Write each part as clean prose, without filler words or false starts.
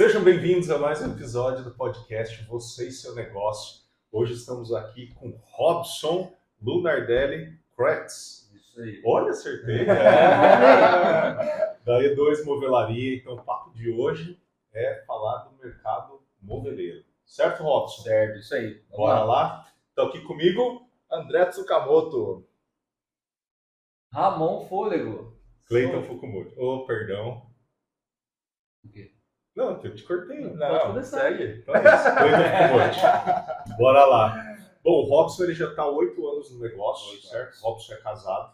Sejam bem-vindos a mais um episódio do podcast Você e Seu Negócio. Hoje estamos aqui com Robson Lunardelli Kretz. Isso aí. Olha, acertei. Da E2 Movelaria. Então, o papo de hoje é falar do mercado moveleiro. Certo, Robson? Certo, isso aí. Bora lá? Então, aqui comigo, André Tsukamoto. Ramon Fôlego. Cleiton Fukumoto. Oh, perdão. O quê? Não, eu te cortei. Pode começar. Segue. Então é isso, Cleiton Fukumoto. Bora lá. Bom, o Robson ele já está há 8 anos no negócio, certo? O Robson é casado.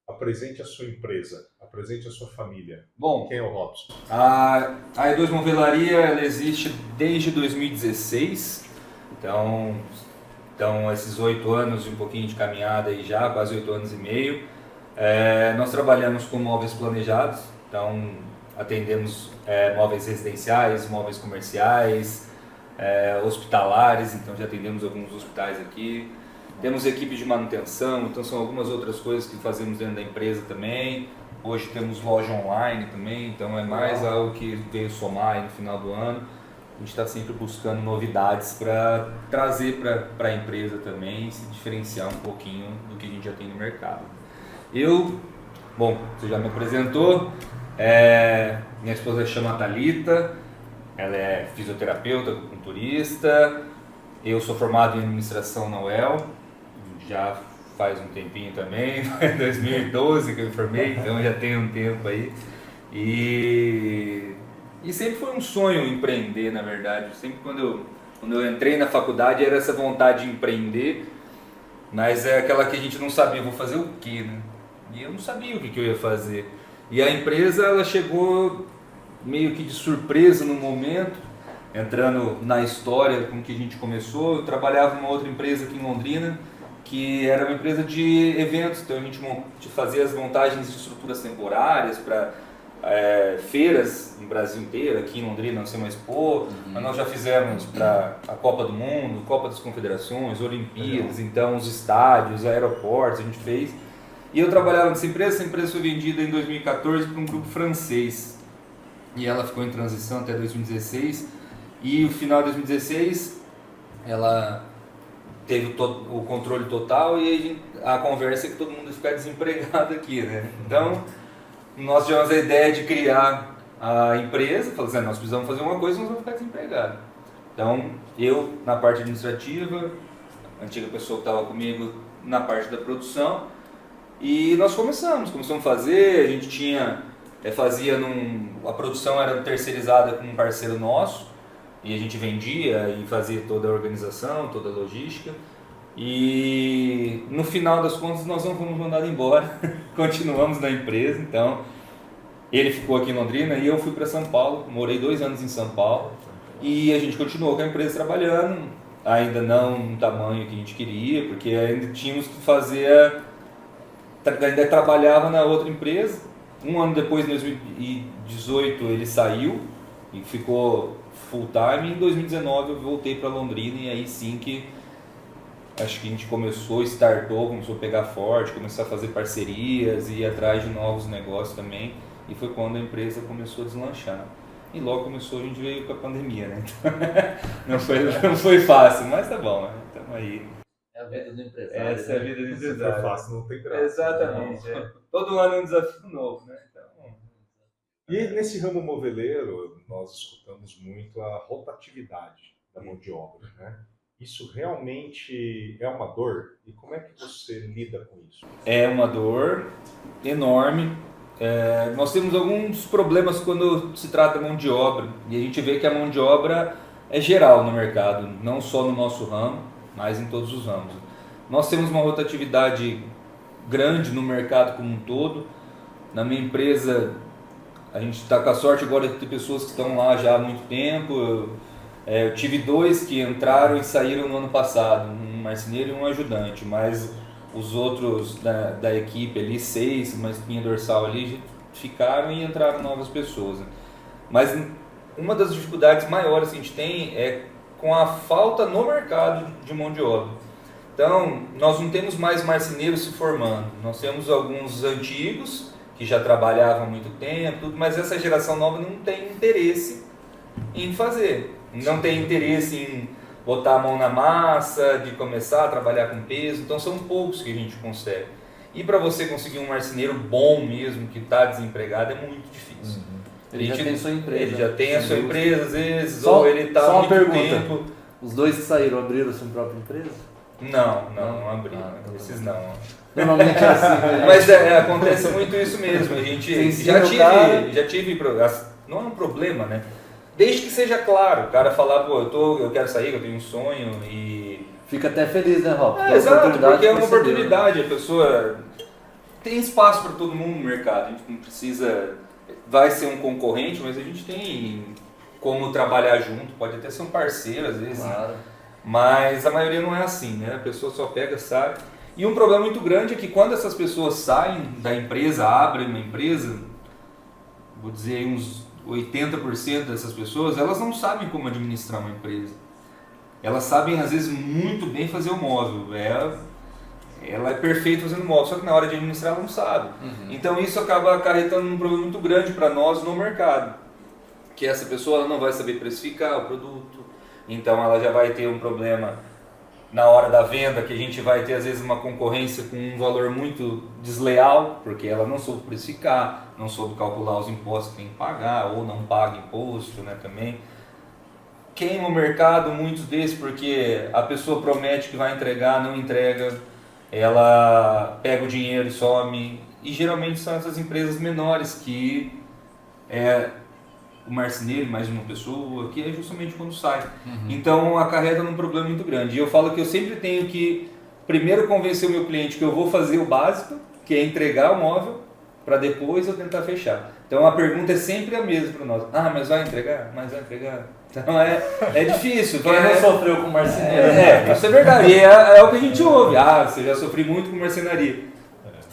Apresente a sua empresa, apresente a sua família. Bom, Quem é o Robson? a E2 Movelaria ela existe desde 2016, então esses 8 anos e um pouquinho de caminhada aí já, quase 8 anos e meio. Nós trabalhamos com móveis planejados, então atendemos móveis residenciais, móveis comerciais, hospitalares, então já atendemos alguns hospitais aqui. Temos equipe de manutenção, então são algumas outras coisas que fazemos dentro da empresa também. Hoje temos loja online também, então é mais algo que veio somar aí no final do ano. A gente está sempre buscando novidades para trazer para a empresa também e se diferenciar um pouquinho do que a gente já tem no mercado. Bom, você já me apresentou, minha esposa chama Thalita, ela é fisioterapeuta, acupunturista, eu sou formado em administração na UEL, já faz um tempinho também, foi em 2012 que eu me formei, então já tem um tempo aí. E sempre foi um sonho empreender, na verdade. Sempre quando eu entrei na faculdade era essa vontade de empreender, mas é aquela que a gente não sabia, vou fazer o quê, né? E eu não sabia o que eu ia fazer. E a empresa ela chegou meio que de surpresa no momento, entrando na história com que a gente começou. Eu trabalhava numa outra empresa aqui em Londrina, que era uma empresa de eventos, então a gente fazia as montagens de estruturas temporárias para feiras no Brasil inteiro. Aqui em Londrina nós temos uma Expo, mas nós já fizemos para a Copa do Mundo, Copa das Confederações, Olimpíadas, então os estádios, aeroportos a gente fez. E eu trabalhava nessa empresa, essa empresa foi vendida em 2014 para um grupo francês e ela ficou em transição até 2016 e no final de 2016 ela teve o controle total e a conversa é que todo mundo ia ficar desempregado aqui, né? Então, nós tivemos a ideia de criar a empresa, falamos assim, nós precisamos fazer uma coisa, nós vamos ficar desempregados. Então, eu na parte administrativa, a antiga pessoa que estava comigo na parte da produção, e nós começamos a fazer, a gente a produção era terceirizada com um parceiro nosso, e a gente vendia e fazia toda a organização, toda a logística. E no final das contas nós não fomos mandados embora, continuamos na empresa. Então ele ficou aqui em Londrina e eu fui para São Paulo, morei 2 anos em São Paulo e a gente continuou com a empresa trabalhando, ainda não no tamanho que a gente queria, porque ainda tínhamos que fazer, ainda trabalhava na outra empresa. Um ano depois, em 2018, ele saiu e ficou full time. Em 2019 eu voltei para Londrina e aí sim que acho que a gente começou a pegar forte, começou a fazer parcerias e ir atrás de novos negócios também, e foi quando a empresa começou a deslanchar. E logo a gente veio com a pandemia, né? Então, não foi fácil, mas tá bom, né? Estamos aí. É a vida do empresário. Essa é a vida do Se for empresário. fácil, não tem graça. Exatamente. Todo ano é um desafio novo, né? Então, E nesse ramo moveleiro, nós escutamos muito a rotatividade da mão de obra, né? Isso realmente é uma dor? E como é que você lida com isso? É uma dor enorme. Nós temos alguns problemas quando se trata de mão de obra, e a gente vê que a mão de obra é geral no mercado, não só no nosso ramo, mas em todos os ramos. Nós temos uma rotatividade grande no mercado como um todo. Na minha empresa, a gente está com a sorte agora de ter pessoas que estão lá já há muito tempo. Eu tive 2 que entraram e saíram no ano passado, um marceneiro e um ajudante, mas os outros da equipe ali, 6, uma espinha dorsal ali, ficaram e entraram novas pessoas. Mas uma das dificuldades maiores que a gente tem é com a falta no mercado de mão de obra. Então, nós não temos mais marceneiros se formando, nós temos alguns antigos que já trabalhavam há muito tempo, mas essa geração nova não tem interesse em fazer. Não tem interesse em botar a mão na massa, de começar a trabalhar com peso. Então são poucos que a gente consegue. E para você conseguir um marceneiro bom mesmo, que está desempregado, é muito difícil. Ele já tem sua empresa. Ele já tem a sua empresa, às vezes, Só- ou ele está só há uma muito pergunta. tempo. Os dois que saíram abriram sua própria empresa? Não abriram. então Esses não. Normalmente é assim, né? Mas acontece muito isso mesmo. A gente Você ensina o cara. já tive. Não é um problema, né? Desde que seja claro, o cara falar, pô, eu quero sair, eu tenho um sonho e. Fica até feliz, né, Rob? Exato, porque é uma que você deu, né? oportunidade. A pessoa tem espaço para todo mundo no mercado. A gente não precisa. Vai ser um concorrente, mas a gente tem como trabalhar junto. Pode até ser um parceiro às vezes. Claro. Mas a maioria não é assim, né? A pessoa só pega, sai. E um problema muito grande é que quando essas pessoas saem da empresa, abrem uma empresa, vou dizer uns 80% dessas pessoas, elas não sabem como administrar uma empresa. Elas sabem, às vezes, muito bem fazer o móvel. Ela é perfeita fazendo móvel, só que na hora de administrar ela não sabe. Então isso acaba acarretando um problema muito grande para nós no mercado. Que essa pessoa ela não vai saber precificar o produto, então ela já vai ter um problema na hora da venda, que a gente vai ter às vezes uma concorrência com um valor muito desleal, porque ela não soube precificar, não soube calcular os impostos que tem que pagar, ou não paga imposto, né, também. Queima o mercado, muitos desses, porque a pessoa promete que vai entregar, não entrega, ela pega o dinheiro e some, e geralmente são essas empresas menores que o marceneiro, mais uma pessoa, que é justamente quando sai. Então acarreta num problema muito grande. E eu falo que eu sempre tenho que primeiro convencer o meu cliente que eu vou fazer o básico, que é entregar o móvel, para depois eu tentar fechar. Então a pergunta é sempre a mesma para nós. Ah, mas vai entregar? Mas vai entregar? Então é difícil. Quem não sofreu com marceneiro? Isso é verdade. E é o que a gente ouve. Ah, você já sofri muito com marcenaria.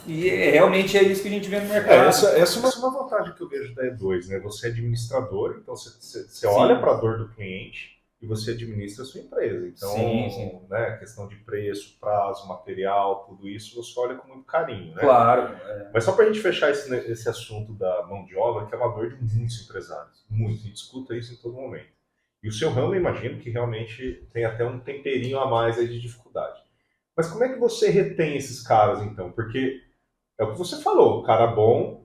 E realmente é isso que a gente vê no mercado. Essa é uma vantagem que eu vejo da E2, né? Você é administrador, então você olha para a dor do cliente e você administra a sua empresa. Então, Sim. né, questão de preço, prazo, material, tudo isso, você olha com muito carinho, né? Claro. Mas só para a gente fechar esse assunto da mão de obra, que é uma dor de muitos empresários. Muitos. A gente escuta isso em todo momento. E o seu ramo, eu imagino que realmente tem até um temperinho a mais aí de dificuldade. Mas como é que você retém esses caras, então? Porque é o que você falou, o cara bom,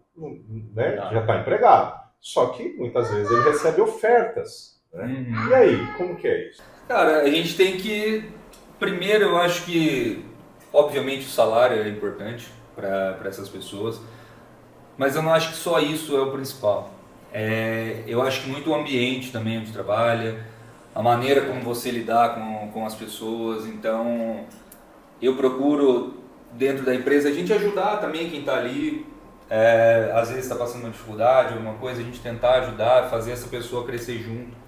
né, já está empregado. Só que muitas vezes ele recebe ofertas. Né? E aí, como que é isso? Cara, a gente tem que... Primeiro, eu acho que, obviamente, o salário é importante para essas pessoas, mas eu não acho que só isso é o principal. Eu acho que muito o ambiente também onde trabalha, a maneira como você lidar com as pessoas. Então, eu procuro, dentro da empresa, a gente ajudar também quem está ali. Às vezes está passando uma dificuldade, alguma coisa, a gente tentar ajudar, fazer essa pessoa crescer junto.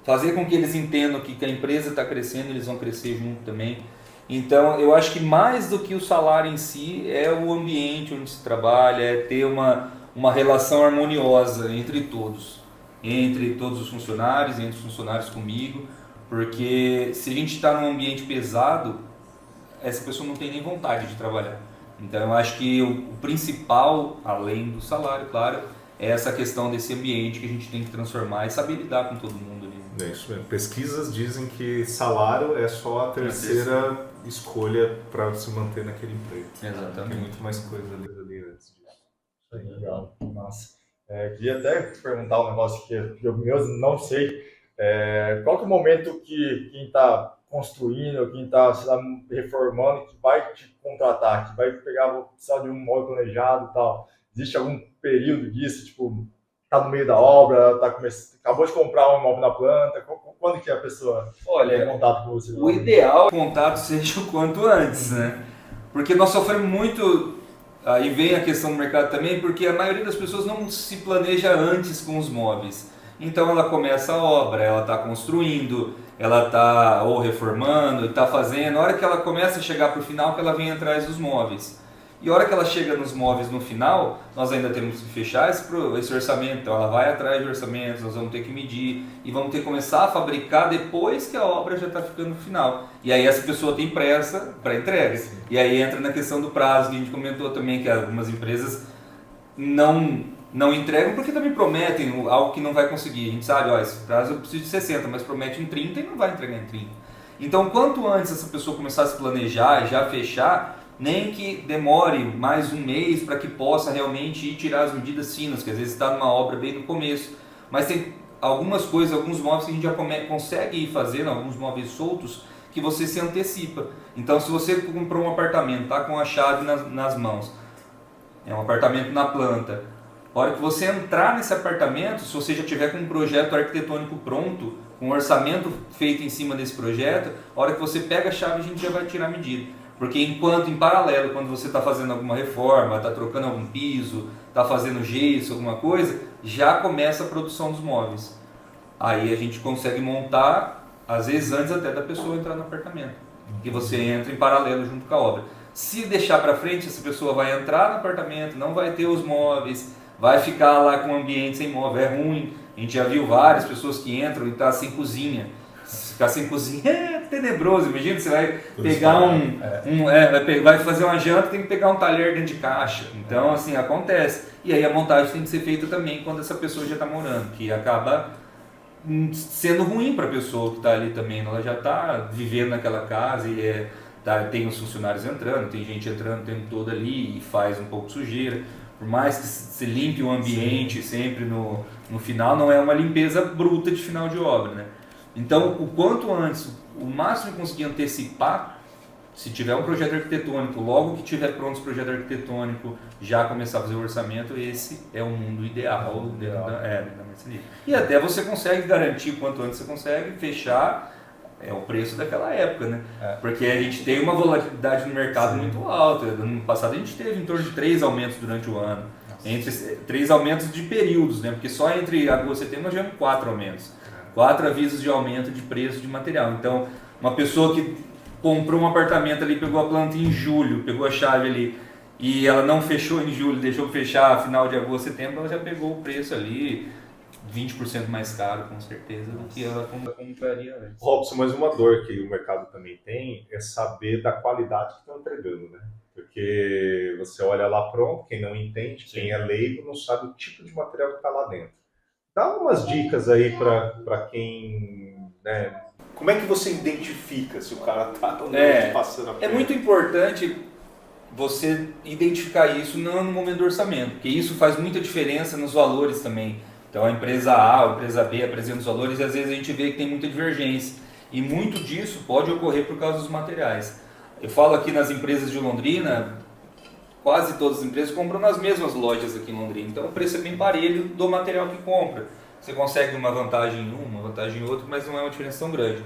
Fazer com que eles entendam que a empresa está crescendo, eles vão crescer junto também. Então, eu acho que mais do que o salário em si, é o ambiente onde se trabalha, é ter uma relação harmoniosa entre todos os funcionários, entre os funcionários comigo, porque se a gente está num ambiente pesado, essa pessoa não tem nem vontade de trabalhar. Então, eu acho que o principal, além do salário, claro, é essa questão desse ambiente que a gente tem que transformar e saber lidar com todo mundo ali. É isso mesmo. Pesquisas dizem que salário é só a terceira escolha para se manter naquele emprego. Exatamente. Tem muito mais coisa ali antes disso. Legal, nossa. Queria até perguntar um negócio que eu mesmo não sei. Qual que é o momento que quem está construindo, quem está reformando, que vai te contratar, que vai vou precisar de um móvel planejado e tal? Existe algum período disso, tipo, tá no meio da obra, acabou de comprar um imóvel na planta, quando que a pessoa tem contato com você? O ideal é que o contato seja o quanto antes, né? Porque nós sofremos muito, aí vem a questão do mercado também, porque a maioria das pessoas não se planeja antes com os móveis. Então ela começa a obra, ela está construindo, ela está ou reformando, está fazendo, a hora que ela começa a chegar para o final que ela vem atrás dos móveis. E a hora que ela chega nos móveis no final, nós ainda temos que fechar esse orçamento. Então ela vai atrás de orçamentos, nós vamos ter que medir e vamos ter que começar a fabricar depois que a obra já está ficando no final. E aí essa pessoa tem pressa para entrega. Sim. E aí entra na questão do prazo, que a gente comentou também, que algumas empresas não não entregam porque também prometem algo que não vai conseguir. A gente sabe, ó, esse prazo eu preciso de 60, mas promete em 30 e não vai entregar em 30. Então, quanto antes essa pessoa começar a se planejar e já fechar, nem que demore mais um mês para que possa realmente ir tirar as medidas finas, que às vezes está numa obra bem no começo. Mas tem algumas coisas, alguns móveis que a gente já consegue ir fazendo, alguns móveis soltos, que você se antecipa. Então, se você comprou um apartamento, está com a chave nas mãos, é um apartamento na planta, a hora que você entrar nesse apartamento, se você já tiver com um projeto arquitetônico pronto, com um orçamento feito em cima desse projeto, a hora que você pega a chave, a gente já vai tirar a medida. Porque enquanto, em paralelo, quando você está fazendo alguma reforma, está trocando algum piso, está fazendo gesso, alguma coisa, já começa a produção dos móveis. Aí a gente consegue montar, às vezes antes até da pessoa entrar no apartamento. E você entra em paralelo junto com a obra. Se deixar para frente, essa pessoa vai entrar no apartamento, não vai ter os móveis, vai ficar lá com o ambiente sem móvel, é ruim. A gente já viu várias pessoas que entram e tá sem cozinha. Ficar sem cozinha é tenebroso. Imagina, você vai pegar vai fazer uma janta, tem que pegar um talher dentro de caixa. Então, assim, acontece. E aí a montagem tem que ser feita também quando essa pessoa já está morando, que acaba sendo ruim para a pessoa que está ali também. Ela já está vivendo naquela casa e tem os funcionários entrando, tem gente entrando o tempo todo ali e faz um pouco de sujeira. Por mais que se limpe o ambiente sempre no final, não é uma limpeza bruta de final de obra, né? Então, o quanto antes, o máximo que conseguir antecipar, se tiver um projeto arquitetônico, logo que tiver pronto esse projeto arquitetônico, já começar a fazer o orçamento, esse é o mundo ideal da marcenaria. E até você consegue garantir, quanto antes você consegue fechar o preço daquela época, né? Porque a gente tem uma volatilidade no mercado muito alta. No ano passado a gente teve em torno de 3 aumentos durante o ano. Entre 3 aumentos de períodos, né? Porque só entre agosto e setembro nós tivemos 4 aumentos. 4 avisos de aumento de preço de material. Então, uma pessoa que comprou um apartamento ali, pegou a planta em julho, pegou a chave ali, e ela não fechou em julho, deixou fechar final de agosto, setembro, ela já pegou o preço ali 20% mais caro, com certeza, do que ela compraria antes. Robson, mas uma dor que o mercado também tem é saber da qualidade que estão entregando, né? Porque você olha lá pronto, quem não entende, quem é leigo, não sabe o tipo de material que está lá dentro. Dá umas dicas aí para quem, né? Como é que você identifica se o cara está passando a perna? É muito importante você identificar isso no momento do orçamento, porque isso faz muita diferença nos valores também. Então a empresa A, a empresa B apresenta os valores e às vezes a gente vê que tem muita divergência. E muito disso pode ocorrer por causa dos materiais. Eu falo aqui nas empresas de Londrina, quase todas as empresas compram nas mesmas lojas aqui em Londrina. Então o preço é bem parelho do material que compra. Você consegue uma vantagem em uma vantagem em outra, mas não é uma diferença tão grande.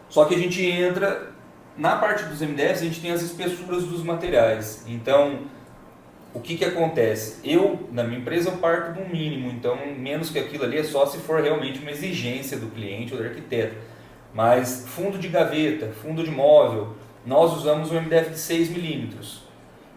Só que a gente entra, na parte dos MDFs, a gente tem as espessuras dos materiais. Então, o que acontece? Na minha empresa, eu parto de um mínimo, então menos que aquilo ali é só se for realmente uma exigência do cliente ou do arquiteto. Mas fundo de gaveta, fundo de móvel, nós usamos um MDF de 6 milímetros.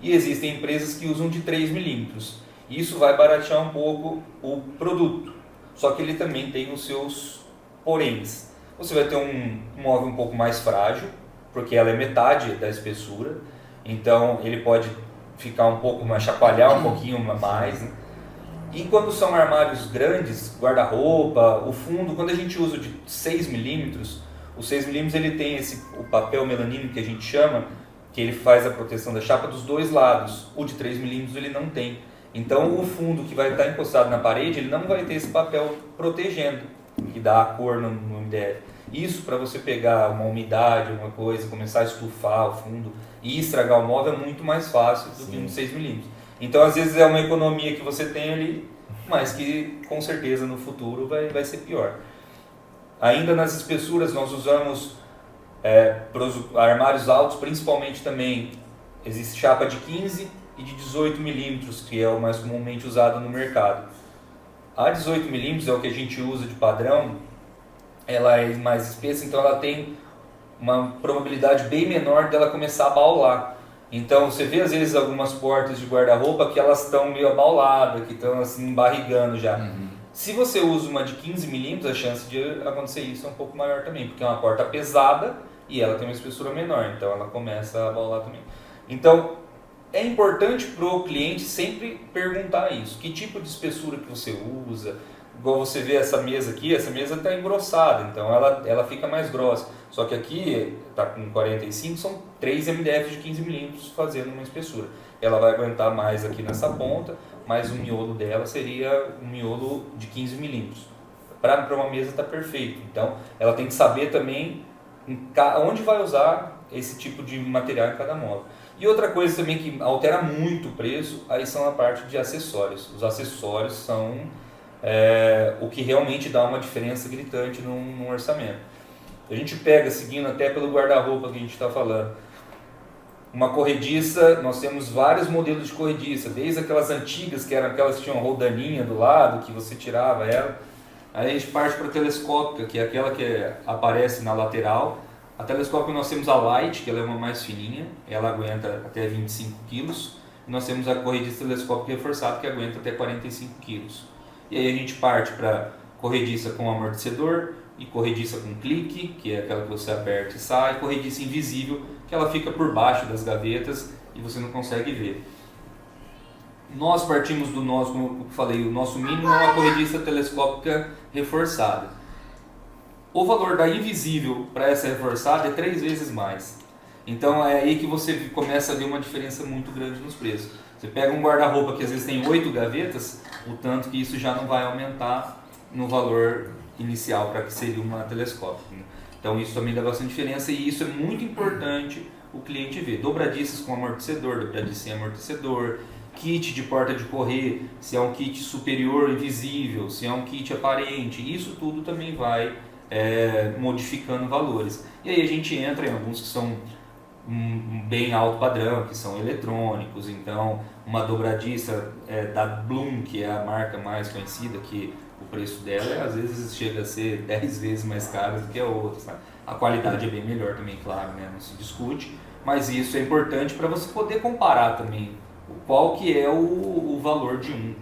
E existem empresas que usam de 3 milímetros. Isso vai baratear um pouco o produto. Só que ele também tem os seus poréns. Você vai ter um móvel um pouco mais frágil, porque ela é metade da espessura. Então ele pode ficar um pouco mais, chacoalhar um pouquinho mais, né? E quando são armários grandes, guarda-roupa, o fundo, quando a gente usa de 6 milímetros, o 6 milímetros ele tem o papel melanino que a gente chama, que ele faz a proteção da chapa dos dois lados. O de 3 milímetros ele não tem. Então o fundo que vai estar encostado na parede, ele não vai ter esse papel protegendo, que dá a cor no MDF. Isso para você pegar uma umidade, alguma coisa, começar a estufar o fundo e estragar o móvel é muito mais fácil do que um 6 milímetros. Então às vezes é uma economia que você tem ali, mas que com certeza no futuro vai ser pior. Ainda nas espessuras nós usamos para os armários altos, principalmente também, existe chapa de 15 e de 18 milímetros, que é o mais comumente usado no mercado. A 18 milímetros é o que a gente usa de padrão, ela é mais espessa, então ela tem uma probabilidade bem menor dela começar a baular. Então você vê às vezes algumas portas de guarda-roupa que elas estão meio abauladas, que estão assim embarrigando já. Se você usa uma de 15 milímetros, a chance de acontecer isso é um pouco maior também, porque é uma porta pesada e ela tem uma espessura menor, então ela começa a abaular também. Então, é importante para o cliente sempre perguntar isso. Que tipo de espessura que você usa? Igual você vê essa mesa aqui, essa mesa está engrossada, então ela fica mais grossa. Só que aqui está com 45, são 3 MDF de 15 milímetros fazendo uma espessura. Ela vai aguentar mais aqui nessa ponta, mas o miolo dela seria um miolo de 15 milímetros. Para uma mesa está perfeito. Então ela tem que saber também onde vai usar esse tipo de material em cada móvel. E outra coisa também que altera muito o preço, aí são a parte de acessórios. Os acessórios são o que realmente dá uma diferença gritante num orçamento. A gente pega, seguindo até pelo guarda-roupa que a gente está falando, uma corrediça, nós temos vários modelos de corrediça, desde aquelas antigas, que eram aquelas que tinham rodaninha do lado, que você tirava ela. Aí a gente parte para a telescópica, que é aquela que aparece na lateral. A telescópica nós temos a Light, que ela é uma mais fininha, ela aguenta até 25 kg. E nós temos a corrediça telescópica reforçada, que aguenta até 45 kg. E aí a gente parte para corrediça com amortecedor, e corrediça com clique, que é aquela que você aperta e sai, e corrediça invisível, que ela fica por baixo das gavetas e você não consegue ver. Nós partimos do nosso, como eu falei, o nosso mínimo é uma corrediça telescópica reforçada. O valor da invisível para essa reforçada é 3 vezes mais. Então é aí que você começa a ver uma diferença muito grande nos preços. Você pega um guarda-roupa que às vezes tem 8 gavetas, o tanto que isso já não vai aumentar no valor inicial para que seria uma telescópica. Então isso também dá bastante diferença e isso é muito importante o cliente ver. Dobradiças com amortecedor, dobradiça sem amortecedor, kit de porta de correr, se é um kit superior invisível, se é um kit aparente, isso tudo também vai modificando valores. E aí a gente entra em alguns que são bem alto padrão, que são eletrônicos, então uma dobradiça da Bloom, que é a marca mais conhecida, que o preço dela às vezes chega a ser 10 vezes mais caro do que a outra, sabe? A qualidade é bem melhor também, claro, né? Não se discute, mas isso é importante para você poder comparar também qual que é o valor de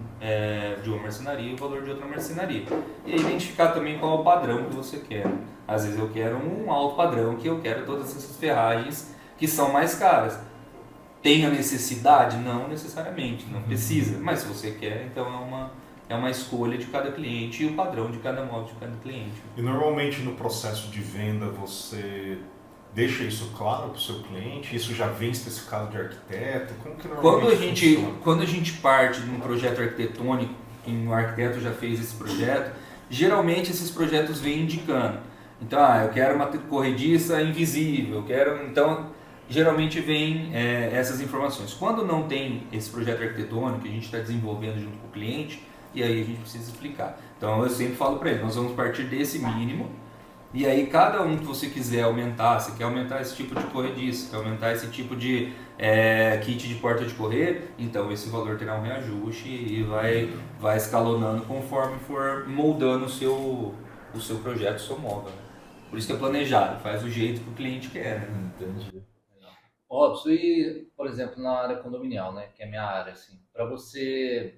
uma marcenaria e o valor de outra marcenaria. E identificar também qual é o padrão que você quer. Às vezes eu quero um alto padrão, que eu quero todas essas ferragens que são mais caras. Tem a necessidade? Não necessariamente, não precisa, mas se você quer, então é uma escolha de cada cliente e o padrão de cada móvel de cada cliente. E normalmente no processo de venda você deixa isso claro para o seu cliente? Isso já vem especificado de arquiteto? Como que normalmente funciona? Quando a gente parte de um projeto arquitetônico, que um arquiteto já fez esse projeto, geralmente esses projetos vêm indicando. Então, eu quero uma corrediça invisível, então geralmente vem essas informações. Quando não tem esse projeto arquitetônico que a gente está desenvolvendo junto com o cliente, e aí a gente precisa explicar. Então eu sempre falo para ele, nós vamos partir desse mínimo, e aí cada um que você quiser aumentar, você quer aumentar esse tipo de corrediça, quer aumentar esse tipo de kit de porta de correr, então esse valor terá um reajuste e vai escalonando conforme for moldando o seu projeto, o seu móvel. Por isso que é planejado, faz do jeito que o cliente quer. Né? Entendi. Robson, e, por exemplo, na área condominial, né, que é a minha área, assim, para você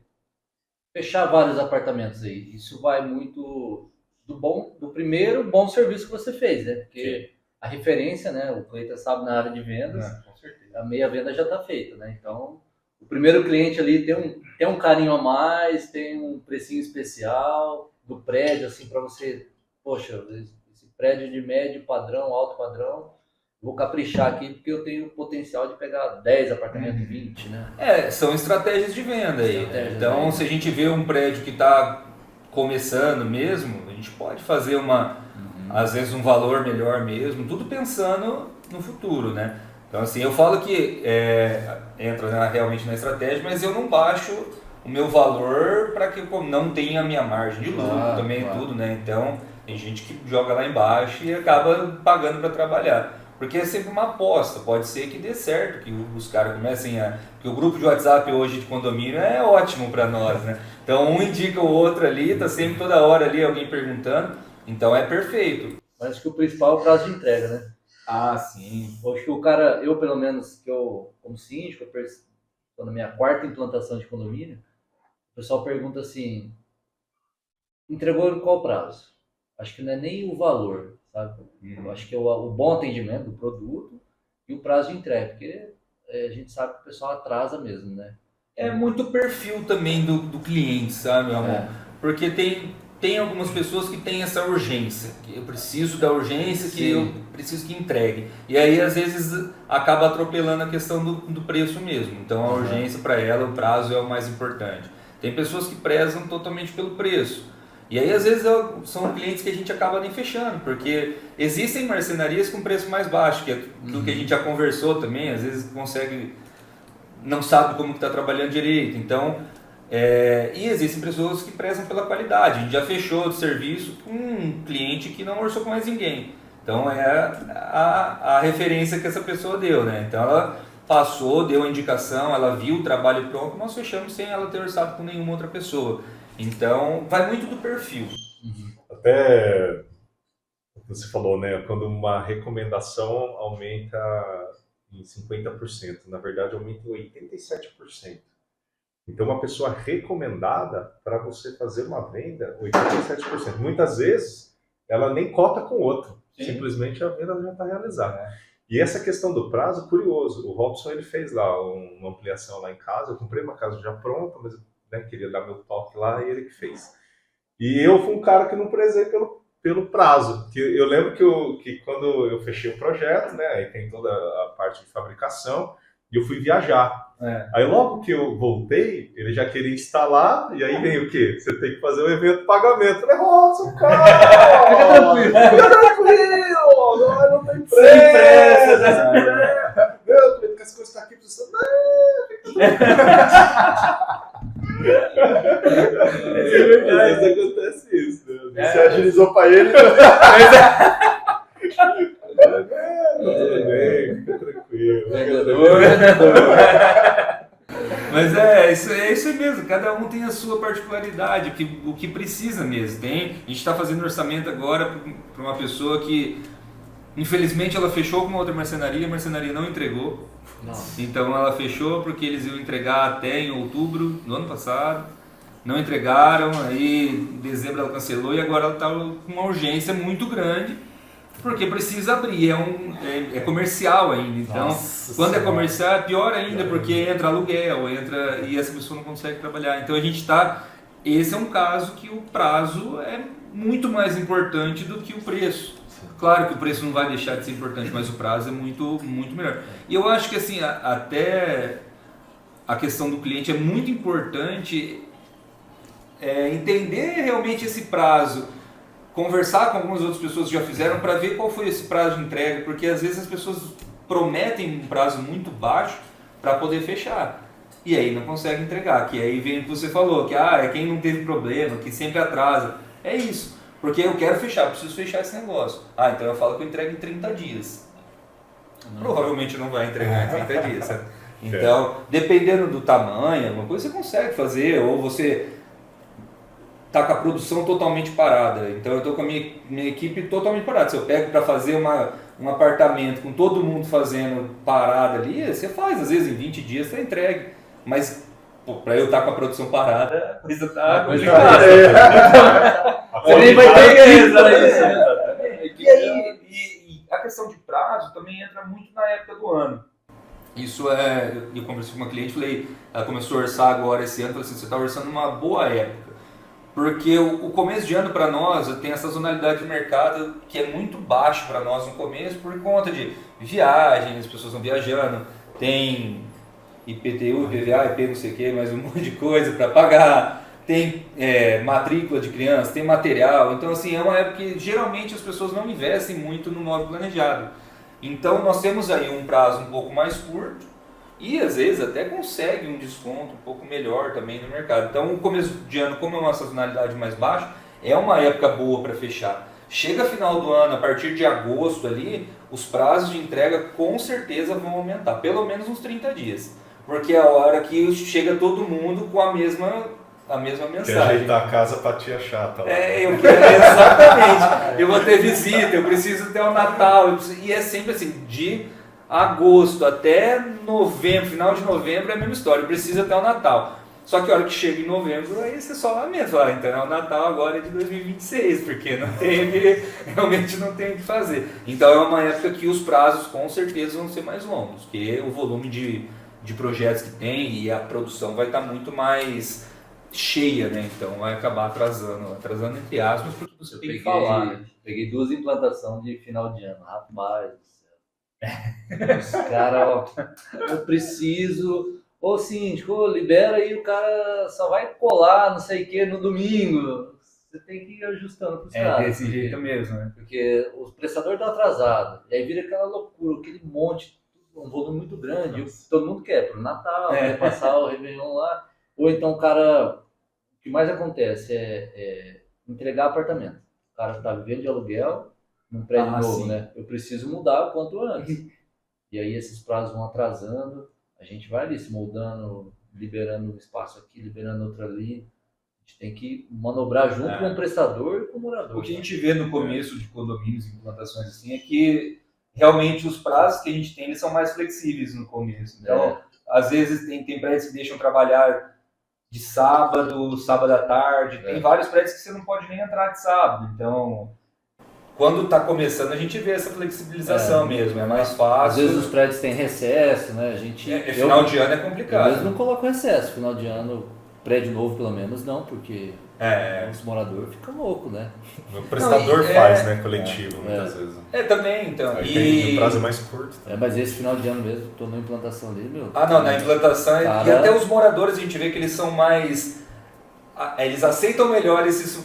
fechar vários apartamentos aí, isso vai muito do primeiro bom serviço que você fez, né? Porque sim, a referência, né, o Cleiton sabe na área de vendas, com certeza, a meia venda já está feita, né? Então, o primeiro cliente ali tem um carinho a mais, tem um precinho especial do prédio, assim, para você, poxa, esse prédio de médio padrão, alto padrão, vou caprichar aqui porque eu tenho o potencial de pegar 10 apartamentos, 20, né? São estratégias de venda aí. Então, se a gente vê um prédio que está começando mesmo, a gente pode fazer às vezes um valor melhor mesmo, tudo pensando no futuro, né? Então, assim, eu falo que entra realmente na estratégia, mas eu não baixo o meu valor para que eu não tenha a minha margem de lucro também, tudo, né? Então, tem gente que joga lá embaixo e acaba pagando para trabalhar. Porque é sempre uma aposta, pode ser que dê certo, que os caras comecem Porque o grupo de WhatsApp hoje de condomínio é ótimo para nós, né? Então um indica o outro ali, tá sempre toda hora ali alguém perguntando, então é perfeito. Mas acho que o principal é o prazo de entrega, né? Ah, sim. Acho que o cara, eu pelo menos, como síndico, estou na minha 4ª implantação de condomínio, o pessoal pergunta assim, entregou em qual prazo? Acho que não é nem o valor, sabe? Eu acho que é o bom atendimento do produto e o prazo de entrega, porque a gente sabe que o pessoal atrasa mesmo, né? É muito perfil também do cliente, sabe, amor? É. Porque tem algumas pessoas que têm essa urgência, que eu preciso da urgência, que Sim. eu preciso que entregue. E aí, às vezes, acaba atropelando a questão do preço mesmo. Então, a urgência para ela, o prazo é o mais importante. Tem pessoas que prezam totalmente pelo preço. E aí, às vezes, são clientes que a gente acaba nem fechando, porque existem marcenarias com preço mais baixo, que é aquilo que a gente já conversou também, às vezes não sabe como está trabalhando direito. Então, e existem pessoas que prezam pela qualidade. A gente já fechou de serviço com um cliente que não orçou com mais ninguém. Então, é a referência que essa pessoa deu, né? Então, ela passou, deu a indicação, ela viu o trabalho pronto, nós fechamos sem ela ter orçado com nenhuma outra pessoa. Então, vai muito do perfil. Até você falou, né? Quando uma recomendação aumenta em 50%, na verdade aumenta em 87%. Então, uma pessoa recomendada para você fazer uma venda, 87%. Muitas vezes, ela nem cota com o outro. Sim. Simplesmente a venda já está realizada. E essa questão do prazo, curioso. O Robson, ele fez lá uma ampliação lá em casa. Eu comprei uma casa já pronta, mas queria dar meu toque lá e ele que fez. E eu fui um cara que não prezei pelo prazo. Eu lembro que quando eu fechei o projeto, né, aí tem toda a parte de fabricação, e eu fui viajar. Aí logo que eu voltei, ele já queria instalar, e aí vem o quê? Você tem que fazer o evento de pagamento. Eu falei, nossa, cara! Fica tranquilo! Não tem pressa! Sem pressa, né? Meu, porque as coisas estão aqui precisando. Às vezes acontece isso, né? Você agilizou para ele. Tudo bem, fica tranquilo. Mas é isso aí mesmo, cada um tem a sua particularidade, o que precisa mesmo. A gente está fazendo orçamento agora para uma pessoa que, infelizmente, ela fechou com uma outra marcenaria, a marcenaria não entregou. Nossa. Então ela fechou porque eles iam entregar até em outubro do ano passado, não entregaram, aí em dezembro ela cancelou e agora ela está com uma urgência muito grande, porque precisa abrir, é comercial ainda. Então, quando é comercial é pior ainda, porque entra aluguel, e essa pessoa não consegue trabalhar. Então esse é um caso que o prazo é muito mais importante do que o preço. Claro que o preço não vai deixar de ser importante, mas o prazo é muito, muito melhor. E eu acho que assim, até a questão do cliente é muito importante entender realmente esse prazo, conversar com algumas outras pessoas que já fizeram para ver qual foi esse prazo de entrega, porque às vezes as pessoas prometem um prazo muito baixo para poder fechar. E aí não consegue entregar, que aí vem o que você falou, que é quem não teve problema, que sempre atrasa. É isso. Porque eu quero fechar, preciso fechar esse negócio. Então eu falo que eu entrego em 30 dias. Provavelmente não vai entregar em 30 dias. Sabe? Então, dependendo do tamanho, alguma coisa você consegue fazer, ou você está com a produção totalmente parada. Então eu estou com a minha equipe totalmente parada. Se eu pego para fazer um apartamento com todo mundo fazendo parada ali, você faz, às vezes em 20 dias você entrega. Mas para eu estar com a produção parada, a coisa está complicada. Ele vai ter isso, né? E a questão de prazo também entra muito na época do ano. Isso eu conversei com uma cliente, falei, ela começou a orçar agora esse ano, falei assim, você está orçando uma boa época. Porque o começo de ano para nós tem essa sazonalidade de mercado que é muito baixo para nós no começo por conta de viagem, as pessoas estão viajando, tem IPTU, IPVA, IP não sei o que, mais um monte de coisa para pagar, tem matrícula de criança, tem material, então assim, é uma época que geralmente as pessoas não investem muito no móvel planejado. Então nós temos aí um prazo um pouco mais curto, e às vezes até consegue um desconto um pouco melhor também no mercado. Então o começo de ano, como é uma sazonalidade mais baixa, é uma época boa para fechar. Chega final do ano, a partir de agosto ali, os prazos de entrega com certeza vão aumentar, pelo menos uns 30 dias. Porque é a hora que chega todo mundo com a mesma mensagem. Quer ajeitar a casa para tia chata. Eu quero, exatamente. Eu vou ter visita, eu preciso ter o Natal, e é sempre assim, de agosto até novembro, final de novembro é a mesma história, precisa até o Natal. Só que a hora que chega em novembro, aí você só lamenta, fala, então é o Natal agora é de 2026, porque não teve, realmente não tem o que fazer. Então é uma época que os prazos com certeza vão ser mais longos, porque o volume de projetos que tem e a produção vai estar muito mais cheia, né? Então vai acabar atrasando entre aspas, porque você tem que falar, né? Peguei 2 implantações de final de ano, rapaz do céu. Os caras, ó, eu preciso, ô síndico, ô, libera aí, o cara só vai colar, não sei o que, no domingo. Você tem que ir ajustando pros caras. Desse jeito mesmo, né? Porque os prestadores estão atrasados, e aí vira aquela loucura, aquele monte, um volume muito grande, todo mundo quer, pro Natal, quer passar o Réveillon lá. Ou então o cara, o que mais acontece é entregar apartamento. O cara está vivendo de aluguel num prédio novo, sim. né? Eu preciso mudar o quanto antes. E aí esses prazos vão atrasando, a gente vai ali se moldando, liberando um espaço aqui, liberando outro ali. A gente tem que manobrar junto com o prestador e com o morador. O que a gente vê no começo de condomínios e implantações assim é que realmente os prazos que a gente tem eles são mais flexíveis no começo. Então, às vezes tem prédios que deixam trabalhar de sábado à tarde. Tem vários prédios que você não pode nem entrar de sábado. Então, quando está começando, a gente vê essa flexibilização mesmo. É mais fácil. Às vezes os prédios têm recesso, né? Final de ano é complicado. Eu mesmo não coloco recesso. Final de ano, prédio novo pelo menos não, porque os moradores ficam loucos, né? O prestador faz, né? Coletivo, muitas vezes. Também, então. Aí o prazo é mais curto. Mas esse final de ano mesmo, tô na implantação ali, meu. Na implantação, cara... e até os moradores a gente vê que eles são mais... Eles aceitam melhor esses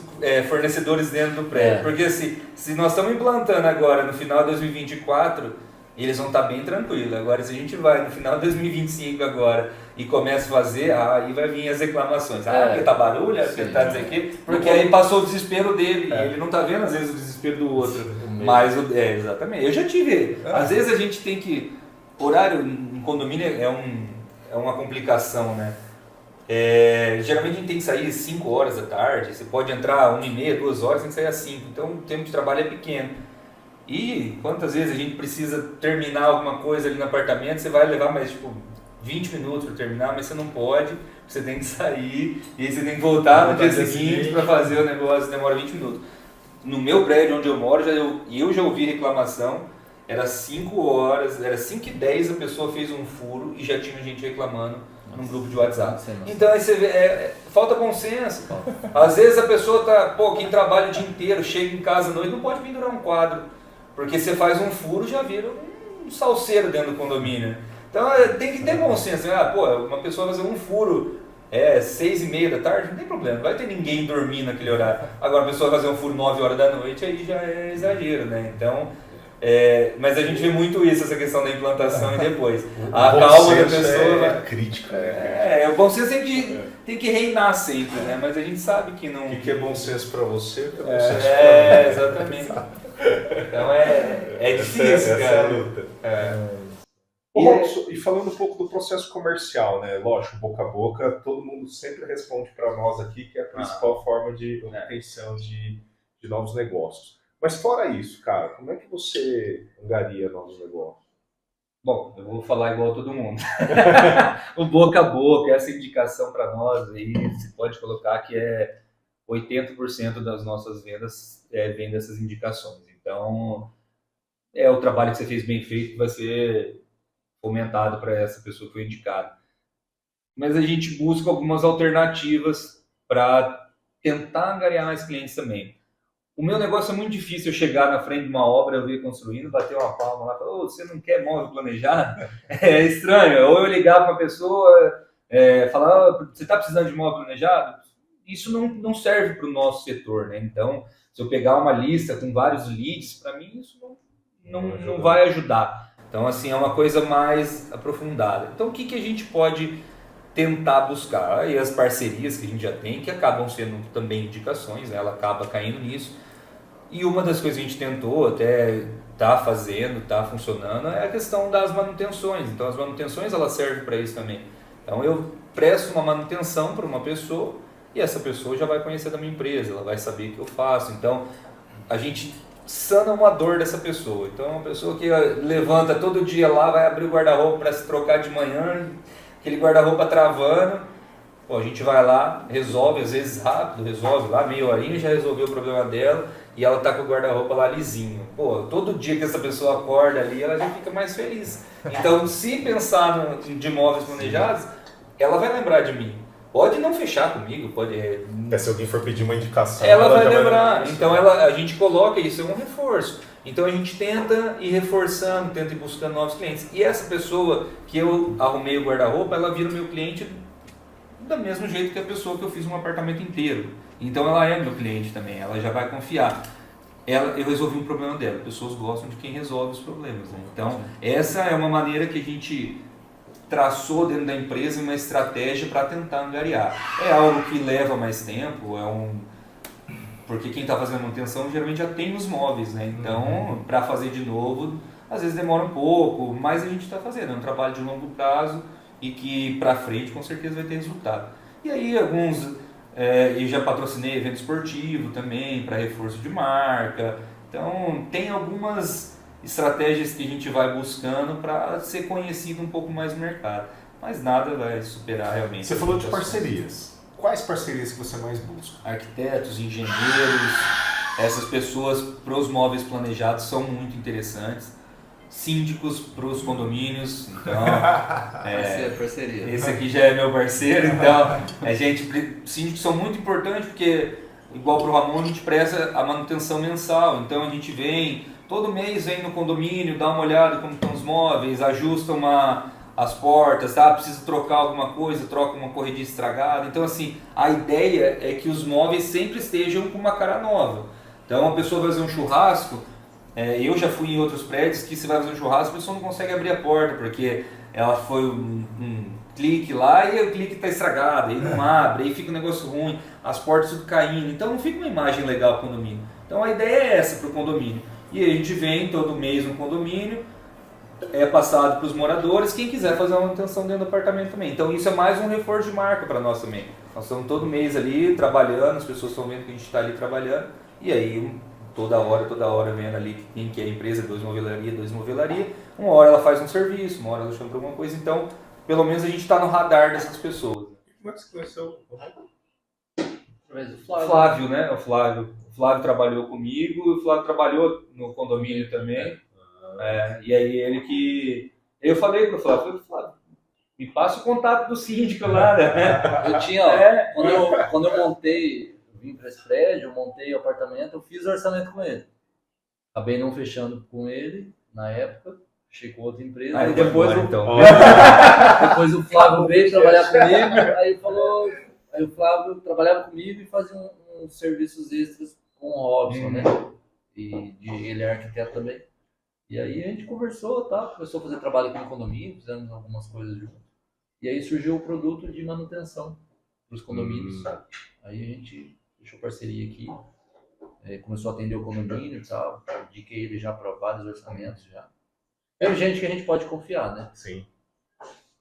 fornecedores dentro do prédio, porque se nós estamos implantando agora no final de 2024, eles vão estar bem tranquilos. Agora, se a gente vai no final de 2025 agora e começa a fazer, aí vai vir as reclamações. Porque tá barulho, porque tá não sei o quê, porque aí passou o desespero dele, e ele não tá vendo às vezes o desespero do outro. Mas, exatamente. Eu já tive, às vezes a gente tem que, horário em condomínio é uma complicação, né? Geralmente a gente tem que sair às 5 horas da tarde, você pode entrar 1h30, 2 horas, tem que sair às 5, então o tempo de trabalho é pequeno. E quantas vezes a gente precisa terminar alguma coisa ali no apartamento, você vai levar mais 20 minutos para terminar, mas você não pode, você tem que sair e aí você tem que voltar no dia seguinte para fazer o negócio, demora 20 minutos. No meu prédio onde eu moro, eu já ouvi reclamação, era 5 horas, era 5h10 a pessoa fez um furo e já tinha gente reclamando num grupo de WhatsApp. Então aí você vê, falta bom senso. Às vezes a pessoa quem trabalha o dia inteiro, chega em casa à noite, não pode pendurar um quadro. Porque você faz um furo, já vira um salseiro dentro do condomínio. Então tem que ter bom senso. Uma pessoa fazer um furo 6h30 da tarde, não tem problema, não vai ter ninguém dormindo naquele horário. Agora a pessoa fazer um furo 9 horas da noite, aí já é exagero, né? Então, mas a gente vê muito isso, essa questão da implantação e depois. A calma da pessoa é crítico. O bom senso tem que reinar sempre, né? Mas a gente sabe que não... O que é bom senso para você, é bom senso para mim. Exatamente. Então é difícil, essa cara. É a luta. E falando um pouco do processo comercial, né? Lógico, boca a boca, todo mundo sempre responde para nós aqui que é a principal forma de obtenção de novos negócios. Mas fora isso, cara, como é que você angaria novos negócios? Bom, eu vou falar igual a todo mundo. O boca a boca, essa indicação para nós aí, você pode colocar que 80% das nossas vendas vem dessas indicações. Então, o trabalho que você fez bem feito que vai ser fomentado para essa pessoa que foi indicada. Mas a gente busca algumas alternativas para tentar angariar mais clientes também. O meu negócio é muito difícil eu chegar na frente de uma obra, eu ver construindo, bater uma palma lá e falar, você não quer móvel planejado? É estranho. Ou eu ligar para a pessoa, falar, você está precisando de móvel planejado? Isso não serve para o nosso setor, né? Então, se eu pegar uma lista com vários leads, para mim isso não vai ajudar. Então, assim, é uma coisa mais aprofundada. Então, o que a gente pode tentar buscar? Aí as parcerias que a gente já tem, que acabam sendo também indicações, né? Ela acaba caindo nisso. E uma das coisas que a gente tentou, até está fazendo, está funcionando, é a questão das manutenções. Então, as manutenções, elas servem para isso também. Então, eu presto uma manutenção para uma pessoa, e essa pessoa já vai conhecer da minha empresa, ela vai saber o que eu faço. Então, a gente sana uma dor dessa pessoa. Então, uma pessoa que levanta todo dia lá, vai abrir o guarda-roupa para se trocar de manhã, aquele guarda-roupa travando, Pô, a gente vai lá, resolve, às vezes rápido, resolve lá, meia horinha já resolveu o problema dela e ela tá com o guarda-roupa lá lisinho. Pô, todo dia que essa pessoa acorda ali, ela já fica mais feliz. Então, se pensar de imóveis planejados, ela vai lembrar de mim. Pode não fechar comigo, pode... Até se alguém for pedir uma indicação, ela vai já lembrar. Então a gente coloca isso, é um reforço. Então a gente tenta ir reforçando, tenta ir buscando novos clientes. E essa pessoa que eu arrumei o guarda-roupa, ela vira o meu cliente do mesmo jeito que a pessoa que eu fiz um apartamento inteiro. Então ela é meu cliente também, ela já vai confiar. Eu resolvi um problema dela. Pessoas gostam de quem resolve os problemas, né? Então essa é uma maneira que a gente traçou dentro da empresa uma estratégia para tentar angariar. É algo que leva mais tempo, porque quem está fazendo manutenção geralmente já tem os móveis, né? Então, para fazer de novo, às vezes demora um pouco, mas a gente está fazendo. É um trabalho de longo prazo e que para frente com certeza vai ter resultado. E aí eu já patrocinei evento esportivo também para reforço de marca. Então, tem algumas estratégias que a gente vai buscando para ser conhecido um pouco mais no mercado. Mas nada vai superar realmente. Você falou de parcerias. Quais parcerias que você mais busca? Arquitetos, engenheiros, essas pessoas para os móveis planejados são muito interessantes. Síndicos para os condomínios, então Parceria. esse aqui já é meu parceiro, então síndicos são muito importantes porque, igual para o Ramon, a gente presta a manutenção mensal, então a gente todo mês vem no condomínio, dá uma olhada como estão os móveis, ajusta as portas, tá? Precisa trocar alguma coisa, troca uma corrediça estragada. Então, assim, a ideia é que os móveis sempre estejam com uma cara nova. Então, a pessoa vai fazer um churrasco, eu já fui em outros prédios que você vai fazer um churrasco, a pessoa não consegue abrir a porta, porque ela foi um clique lá e o clique está estragado, aí não abre, aí fica um negócio ruim, as portas tudo caindo. Então, não fica uma imagem legal para o condomínio. Então, a ideia é essa para o condomínio. E a gente vem todo mês no condomínio, é passado para os moradores, quem quiser fazer uma manutenção dentro do apartamento também. Então isso é mais um reforço de marca para nós também. Nós estamos todo mês ali trabalhando, as pessoas estão vendo que a gente está ali trabalhando, e aí toda hora vendo ali quem que é a empresa, dois movelaria, uma hora ela faz um serviço, uma hora ela chama para alguma coisa, então pelo menos a gente está no radar dessas pessoas. Como é que você conheceu? Através do Flávio. Flávio, né? O Flávio trabalhou comigo, o Flávio trabalhou no condomínio também. E aí eu falei pro Flávio, me passa o contato do síndico lá, né? Eu tinha, quando eu vim para esse prédio, eu montei o apartamento, eu fiz o orçamento com ele. Acabei não fechando com ele na época, fechei com outra empresa. Aí depois o Flávio veio trabalhar comigo, aí o Flávio trabalhava comigo e fazia uns serviços extras com o Robson, né? E ele é arquiteto também. E aí a gente conversou, começou a fazer trabalho aqui no condomínio, fizemos algumas coisas juntos. E aí surgiu o produto de manutenção para os condomínios. Aí a gente fechou parceria aqui, começou a atender o condomínio e tal, indiquei ele já para vários orçamentos já. É gente que a gente pode confiar, né? Sim.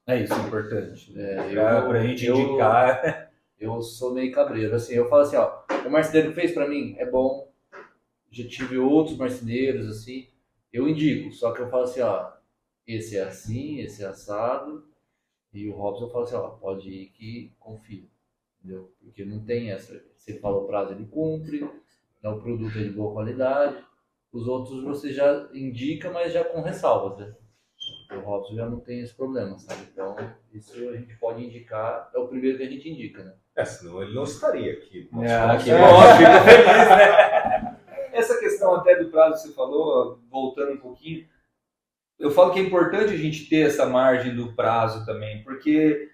É isso, é importante. Pra gente indicar. Eu sou meio cabreiro, assim, eu falo assim, o marceneiro que fez para mim é bom, já tive outros marceneiros, assim, eu indico, só que eu falo assim, esse é assim, esse é assado, e o Robson eu falo assim, pode ir que confia, entendeu? Porque não tem essa, você fala o prazo, ele cumpre, o produto é de boa qualidade, os outros você já indica, mas já com ressalvas, né? O Robson já não tem esse problema, sabe? Então, isso a gente pode indicar, é o primeiro que a gente indica, né? Senão ele não estaria aqui. Que bom, fico feliz, né? Essa questão até do prazo que você falou, voltando um pouquinho, eu falo que é importante a gente ter essa margem do prazo também, porque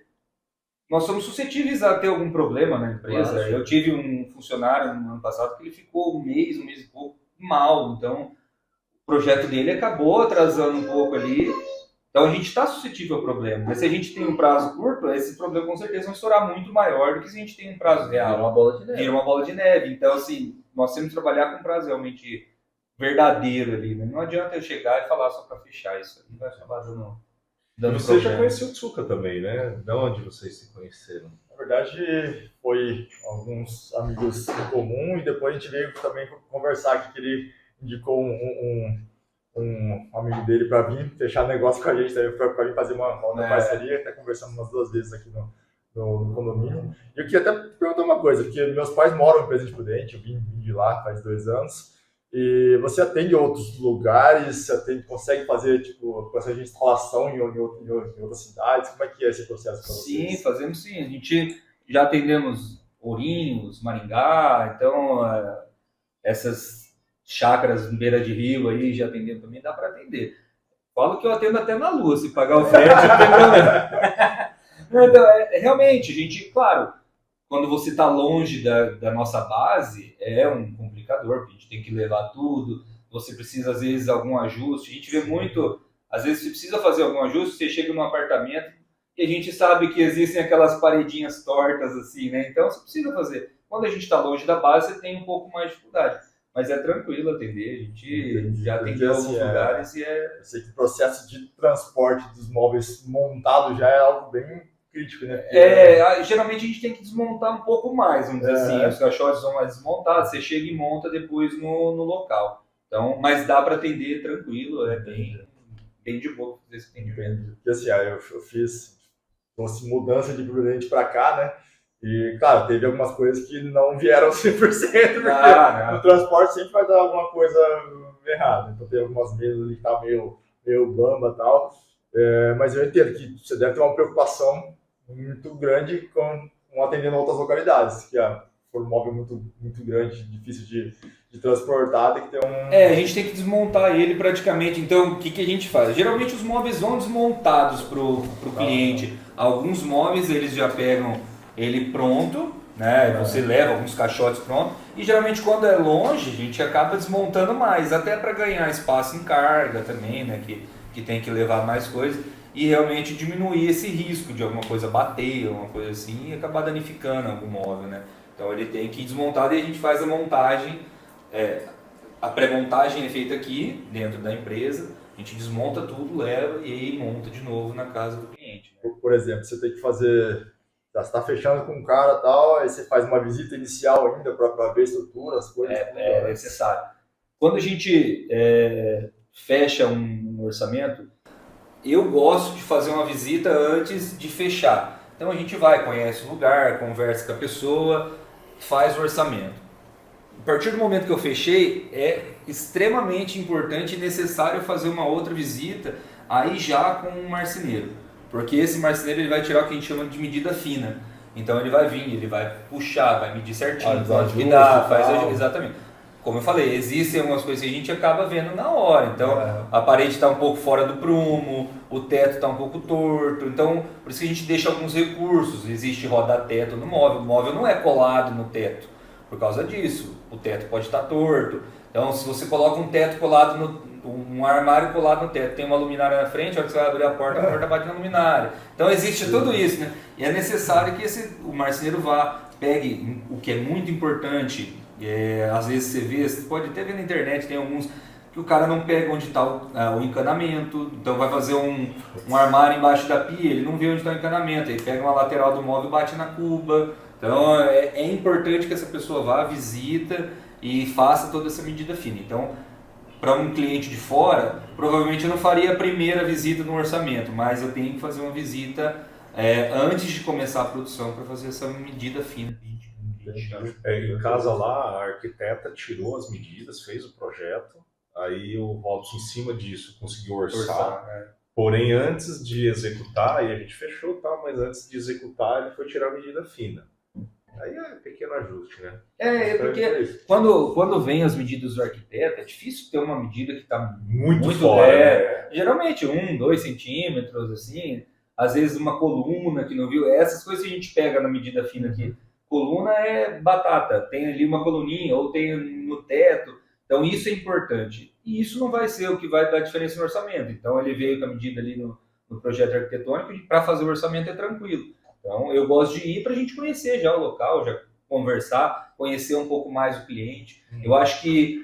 nós somos suscetíveis a ter algum problema na empresa. Claro. Eu tive um funcionário no ano passado que ele ficou um mês e pouco mal, então o projeto dele acabou atrasando um pouco ali. Então a gente está suscetível ao problema. Mas se a gente tem um prazo curto, esse problema com certeza vai estourar muito maior do que se a gente tem um prazo real. Vira uma bola de neve. Então, assim, nós temos que trabalhar com um prazo realmente verdadeiro ali, né? Não adianta eu chegar e falar só para fechar isso ali, vai acabar dando você problema. Já conheceu o Tsuka também, né? De onde vocês se conheceram? Na verdade, foi alguns amigos em comum e depois a gente veio também conversar que ele indicou um amigo dele para vir fechar negócio com a gente também, para vir fazer uma outra parceria. Até conversamos umas 2 vezes aqui no condomínio. E eu queria até perguntar uma coisa, porque meus pais moram em Presidente Prudente, eu vim de lá faz 2 anos, e você atende outros lugares, você consegue fazer, tipo, processo de instalação em outras cidades? Como é que é esse processo para vocês? Sim, fazemos sim. A gente já atendemos Ourinhos, Maringá, então essas chácaras em beira de rio aí já atendemos também, dá para atender. Falo que eu atendo até na Lua, se pagar o frete não tem problema. Então, realmente, a gente, claro, quando você está longe da nossa base, é um complicador, porque a gente tem que levar tudo, você precisa, às vezes, algum ajuste. A gente vê muito, às vezes, você precisa fazer algum ajuste, você chega num apartamento e a gente sabe que existem aquelas paredinhas tortas, assim, né? Então, você precisa fazer. Quando a gente está longe da base, você tem um pouco mais de dificuldade. Mas é tranquilo atender, a gente já atendeu alguns lugares e é... Eu sei que o processo de transporte dos móveis montados já é algo bem crítico, né? Geralmente a gente tem que desmontar um pouco mais, vamos dizer assim. Os caixotes vão mais desmontados, você chega e monta depois no local. Então, mas dá para atender tranquilo, é bem de boa fazer esse atendimento. Porque assim, eu fiz mudança de Prudente para cá, né? E, claro, teve algumas coisas que não vieram 100%, porque no transporte sempre vai dar alguma coisa errada. Então, tem algumas mesas ali que tá meio bamba e tal. Mas eu entendo que você deve ter uma preocupação muito grande com atendendo outras localidades, que for um móvel muito grande, difícil de transportar, tem que ter a gente tem que desmontar ele praticamente. Então, o que a gente faz? Geralmente os móveis vão desmontados pro cliente. Alguns móveis eles já pegam ele pronto, né? Você leva alguns caixotes prontos. E geralmente quando é longe, a gente acaba desmontando mais, até para ganhar espaço em carga também, né? Que tem que levar mais coisas. E realmente diminuir esse risco de alguma coisa bater, alguma coisa assim, e acabar danificando algum móvel, né? Então ele tem que ir desmontado e a gente faz a montagem. A pré-montagem é feita aqui, dentro da empresa, a gente desmonta tudo, leva e aí monta de novo na casa do cliente. Né? Por exemplo, você tem que fazer... Você está fechando com um cara e tal, aí você faz uma visita inicial ainda para ver a estrutura, as coisas. É necessário. Quando a gente fecha um orçamento, eu gosto de fazer uma visita antes de fechar. Então a gente vai, conhece o lugar, conversa com a pessoa, faz o orçamento. A partir do momento que eu fechei, é extremamente importante e necessário fazer uma outra visita, aí já com um marceneiro. Porque esse marceneiro ele vai tirar o que a gente chama de medida fina. Então ele vai vir, ele vai puxar, vai medir certinho, pode cuidar, exatamente. Como eu falei, existem algumas coisas que a gente acaba vendo na hora. Então a parede está um pouco fora do prumo, o teto está um pouco torto. Então por isso que a gente deixa alguns recursos. Existe roda-teto no móvel. O móvel não é colado no teto por causa disso. O teto pode estar torto. Então se você coloca um teto colado um armário colado no teto, tem uma luminária na frente, a hora que você vai abrir a porta bate na luminária. Então existe tudo isso, né? E é necessário que o marceneiro vá, pegue o que é muito importante. Às vezes você vê, você pode até ver na internet, tem alguns que o cara não pega onde está o encanamento, então vai fazer um armário embaixo da pia, ele não vê onde está o encanamento, ele pega uma lateral do móvel e bate na cuba. Então é importante que essa pessoa vá, visita e faça toda essa medida fina. Então, para um cliente de fora, provavelmente eu não faria a primeira visita no orçamento, mas eu tenho que fazer uma visita antes de começar a produção para fazer essa medida fina. Em casa lá, a arquiteta tirou as medidas, fez o projeto, aí o Robson, em cima disso, conseguiu orçar. Porém, antes de executar, aí a gente fechou, mas antes de executar, ele foi tirar a medida fina. Aí é pequeno ajuste, né? Porque quando vem as medidas do arquiteto, é difícil ter uma medida que está muito fora. Né? Geralmente 1-2 centímetros, assim, às vezes uma coluna que não viu. Essas coisas que a gente pega na medida fina aqui. Coluna é batata, tem ali uma coluninha ou tem no teto. Então isso é importante. E isso não vai ser o que vai dar diferença no orçamento. Então ele veio com a medida ali no projeto arquitetônico e para fazer o orçamento é tranquilo. Então, eu gosto de ir para a gente conhecer já o local, já conversar, conhecer um pouco mais o cliente. Eu acho que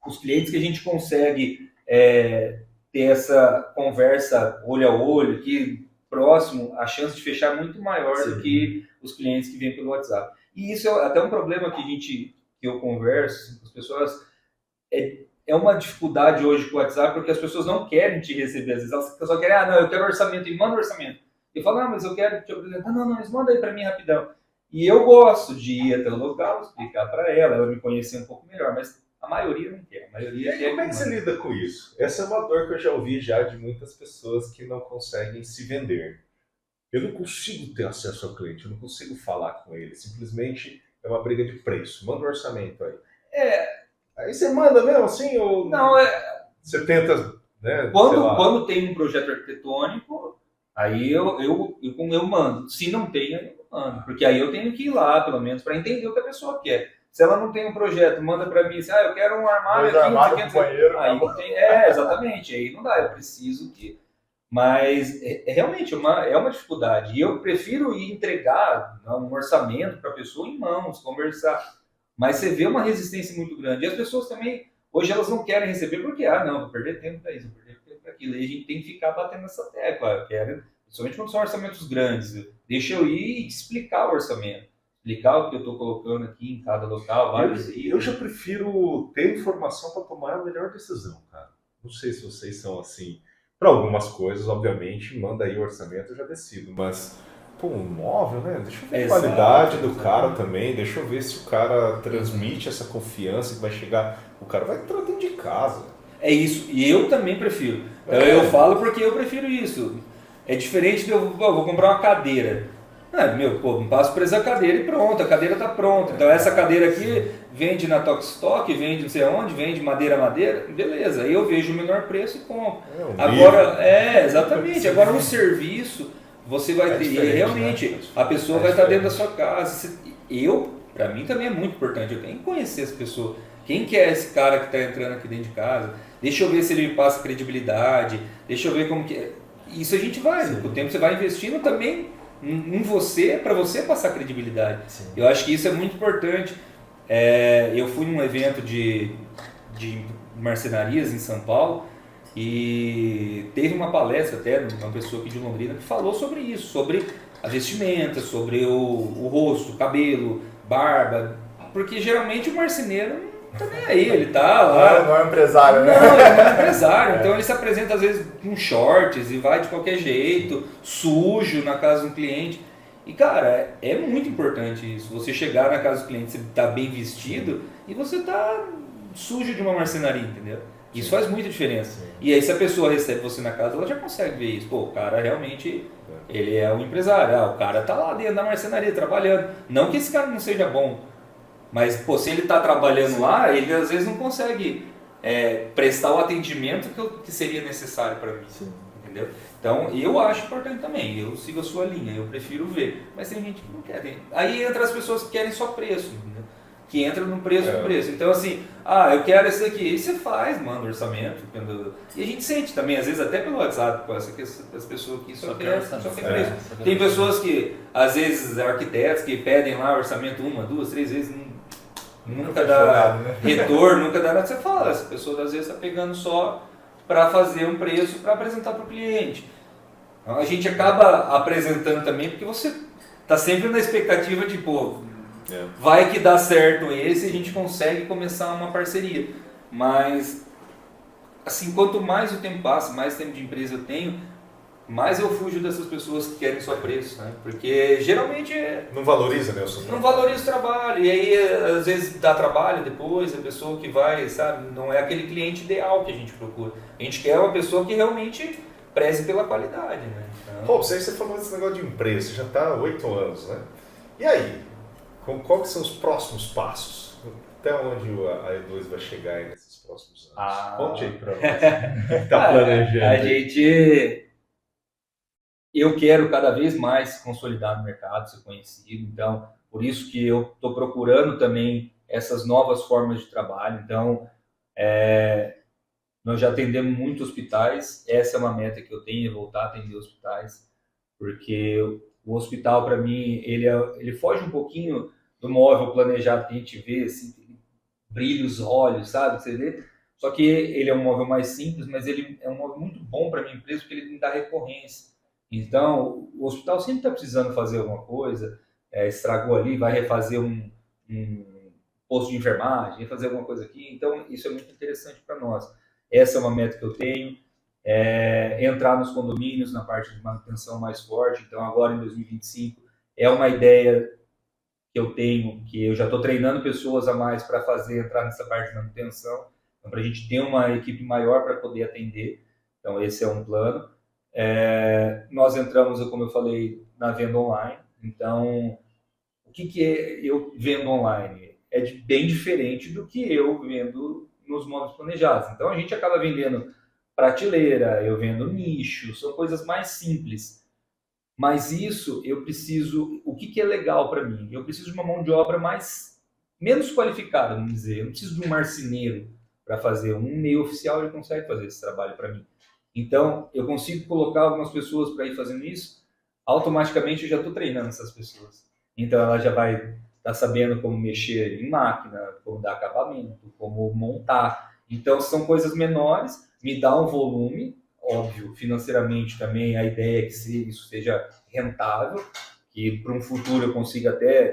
os clientes que a gente consegue ter essa conversa olho a olho, que próximo, a chance de fechar é muito maior do que os clientes que vêm pelo WhatsApp. E isso é até um problema que eu converso com as pessoas. É uma dificuldade hoje com o WhatsApp, porque as pessoas não querem te receber. Às vezes elas só querem, eu quero orçamento, e manda orçamento. E fala, ah, mas eu quero te apresentar. Não, mas manda aí para mim rapidão. E eu gosto de ir até o local, explicar para ela me conhecer um pouco melhor, mas a maioria não quer. A E maioria aí, quer como é que você lida com isso? Essa é uma dor que eu já ouvi já de muitas pessoas que não conseguem se vender. Eu não consigo ter acesso ao cliente, eu não consigo falar com ele. Simplesmente é uma briga de preço. Manda um orçamento aí. Aí você manda mesmo assim? Ou Não, você tenta, né? sei quando, lá, quando tem um projeto arquitetônico, aí eu mando. Se não tem, eu não mando. Porque aí eu tenho que ir lá, pelo menos, para entender o que a pessoa quer. Se ela não tem um projeto, manda para mim assim, eu quero um armário Dois aqui, não sei o armários que, não com sei o que. banheiro, Aí acabou. não tem, exatamente, aí não dá, eu preciso que... Mas realmente é uma dificuldade. E eu prefiro ir entregar um orçamento para a pessoa em mãos, conversar. Mas você vê uma resistência muito grande. E as pessoas também, hoje elas não querem receber porque, não, vou perder tempo para isso, vou perder tempo para aquilo. E a gente tem que ficar batendo nessa tecla. Eu quero, principalmente quando são orçamentos grandes. Deixa eu ir e explicar o orçamento. Explicar o que eu estou colocando aqui em cada local, vários eu já prefiro ter informação para tomar a melhor decisão, cara. Não sei se vocês são assim. Para algumas coisas, obviamente, manda aí o orçamento, eu já decido. Mas, pô, um móvel, né? Deixa eu ver a Exato, qualidade do exato. cara também. Deixa eu ver se o cara transmite essa confiança que vai chegar. O cara vai entrar dentro de casa. É isso, e eu também prefiro. Então É. eu falo porque eu prefiro isso. É diferente de eu vou comprar uma cadeira. Me passa o preço da cadeira e pronto, a cadeira está pronta. Então essa cadeira aqui vende na Tokstok, vende não sei aonde, vende madeira, beleza. Aí eu vejo o menor preço e compro. Agora, exatamente. Agora um serviço, você vai ter, e diferente, realmente, né? a pessoa vai estar dentro da sua casa. Para mim também é muito importante, eu tenho que conhecer essa pessoa. Quem que é esse cara que está entrando aqui dentro de casa? Deixa eu ver se ele me passa credibilidade, deixa eu ver como que é. Isso a gente vai, com o tempo você vai investindo também em você, para você passar credibilidade. Sim. Eu acho que isso é muito importante. Eu fui num evento de marcenarias em São Paulo e teve uma palestra até de uma pessoa aqui de Londrina que falou sobre isso, sobre a vestimenta, sobre o rosto, o cabelo, barba, porque geralmente o marceneiro não tá nem aí, ele tá lá. Não é um empresário, né? Não, ele não é empresário, então ele se apresenta às vezes com shorts e vai de qualquer jeito, sujo na casa de um cliente. E cara, é muito importante isso, você chegar na casa do cliente, você tá bem vestido e você tá sujo de uma marcenaria, entendeu? Isso faz muita diferença. E aí se a pessoa recebe você na casa, ela já consegue ver isso. Pô, o cara realmente, ele é um empresário, o cara tá lá dentro da marcenaria trabalhando. Não que esse cara não seja bom, mas, pô, se ele está trabalhando lá, ele às vezes não consegue prestar o atendimento que seria necessário para mim. Sim. Entendeu? Então, eu acho importante também. Eu sigo a sua linha, eu prefiro ver. Mas tem gente que não quer. Aí entra as pessoas que querem só preço, entendeu? Que entram no preço do preço. Então, assim, eu quero esse daqui. E você faz, manda o orçamento. E a gente sente também, às vezes, até pelo WhatsApp, as pessoas aqui só querem preço. Tem pessoas que, às vezes, arquitetos que pedem lá orçamento 1, 2, 3 vezes, nunca dá retorno, nunca dá nada. Você fala, essa pessoa às vezes está pegando só para fazer um preço para apresentar para o cliente. Então, a gente acaba apresentando também porque você está sempre na expectativa de, vai que dá certo esse e a gente consegue começar uma parceria. Mas, assim, quanto mais o tempo passa, mais tempo de empresa eu tenho, mais eu fujo dessas pessoas que querem só preço, né? Porque geralmente não valoriza, né, o seu não trabalho. valoriza o trabalho, e aí às vezes dá trabalho depois, a pessoa que vai, sabe, não é aquele cliente ideal que a gente procura. A gente quer uma pessoa que realmente preze pela qualidade, né? Então... Pô, você falou desse negócio de empresa, você já está há 8 anos, né? E aí, quais são os próximos passos? Até onde a E2 vai chegar aí nesses próximos anos? Conte aí para nós. Está planejando. A gente... Eu quero cada vez mais se consolidar no mercado, ser conhecido, então por isso que eu estou procurando também essas novas formas de trabalho. Então, nós já atendemos muitos hospitais, essa é uma meta que eu tenho, é voltar a atender hospitais, porque o hospital para mim, ele foge um pouquinho do móvel planejado que a gente vê, assim, brilha os olhos, sabe? Você vê? Só que ele é um móvel mais simples, mas ele é um móvel muito bom para a minha empresa, porque ele me dá recorrência. Então, o hospital sempre está precisando fazer alguma coisa, estragou ali, vai refazer um posto de enfermagem, vai fazer alguma coisa aqui. Então, isso é muito interessante para nós. Essa é uma meta que eu tenho. entrar nos condomínios na parte de manutenção mais forte. Então agora em 2025 é uma ideia que eu tenho, que eu já estou treinando pessoas a mais para entrar nessa parte de manutenção, então, para a gente ter uma equipe maior para poder atender. Então esse é um plano. Nós entramos, como eu falei, na venda online. Então o que é eu vendo online? É bem diferente do que eu vendo nos móveis planejados. Então a gente acaba vendendo prateleira, eu vendo nicho, são coisas mais simples. Mas isso eu preciso. O que é legal para mim? Eu preciso de uma mão de obra menos qualificada, vamos dizer. Eu não preciso de um marceneiro para fazer. Um meio oficial ele consegue fazer esse trabalho para mim. Então eu consigo colocar algumas pessoas para ir fazendo isso. Automaticamente eu já estou treinando essas pessoas. Então ela já vai estar sabendo como mexer em máquina, como dar acabamento, como montar. Então são coisas menores, me dá um volume. Óbvio, financeiramente também a ideia é que isso seja rentável, que para um futuro eu consiga até,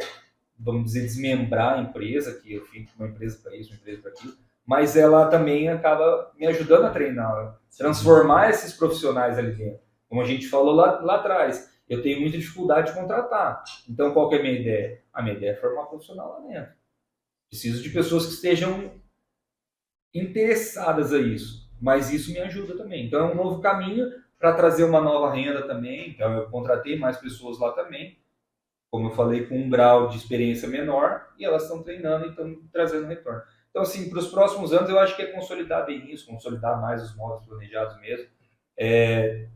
vamos dizer, desmembrar a empresa, que eu fico uma empresa para isso, uma empresa para aquilo, mas ela também acaba me ajudando a treinar, transformar esses profissionais ali dentro. Como a gente falou lá atrás, eu tenho muita dificuldade de contratar. Então, qual que é a minha ideia? A minha ideia é formar profissional lá dentro. Preciso de pessoas que estejam interessadas a isso. Mas isso me ajuda também. Então é um novo caminho para trazer uma nova renda também. Então eu contratei mais pessoas lá também, como eu falei, com um grau de experiência menor, e elas estão treinando e estão trazendo retorno. Então assim, para os próximos anos eu acho que é consolidar bem isso, consolidar mais os móveis planejados mesmo,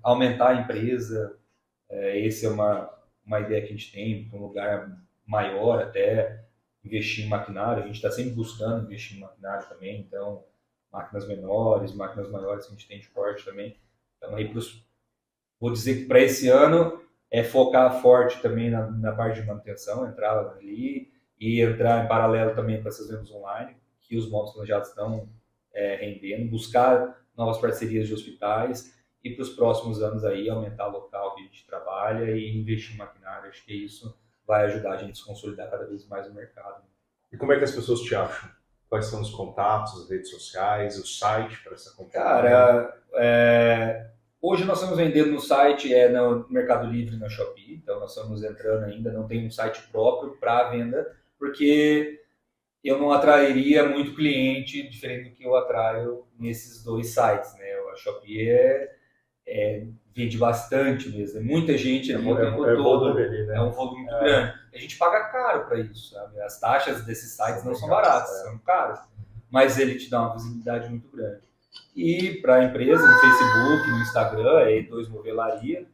aumentar a empresa, essa é uma ideia que a gente tem, um lugar maior até, investir em maquinário, a gente está sempre buscando investir em maquinário também, então máquinas menores, máquinas maiores que a gente tem de corte também. Então, aí vou dizer que para esse ano é focar forte também na parte de manutenção, entrar ali e entrar em paralelo também com essas vendas online, que os móveis planejados estão rendendo, buscar novas parcerias de hospitais e para os próximos anos aí aumentar o local que a gente trabalha e investir em maquinário. Acho que isso vai ajudar a gente a se consolidar cada vez mais no mercado. E como é que as pessoas te acham? Quais são os contatos, as redes sociais, o site para essa companhia? Cara, hoje nós estamos vendendo no site, no Mercado Livre, na Shopee. Então nós estamos entrando ainda, não tem um site próprio para venda, porque eu não atrairia muito cliente diferente do que eu atraio nesses dois sites, né? A Shopee vende bastante mesmo, muita gente ali o tempo todo, é um volume muito grande. A gente paga caro para isso, sabe? As taxas desses sites não são baratas, são caras, mas ele te dá uma visibilidade muito grande. E para a empresa, no Facebook, no Instagram, é E2 Movelaria,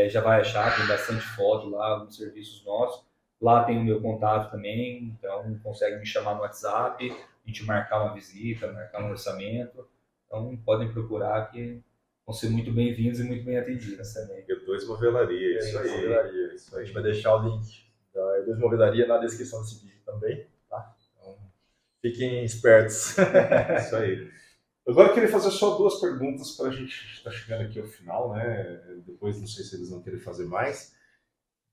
já vai achar, tem bastante foto lá, alguns serviços nossos. Lá tem o meu contato também, então consegue me chamar no WhatsApp, a gente marcar uma visita, marcar um orçamento. Então podem procurar que vão ser muito bem-vindos e muito bem atendidos também. E2 Movelaria, isso aí. Movelaria, isso aí. A gente vai deixar o link da E2 Movelaria na descrição desse vídeo também, tá? Então, fiquem espertos. Isso aí. Agora eu queria fazer só duas perguntas para a gente estar chegando aqui ao final, né? Depois não sei se eles vão querer fazer mais.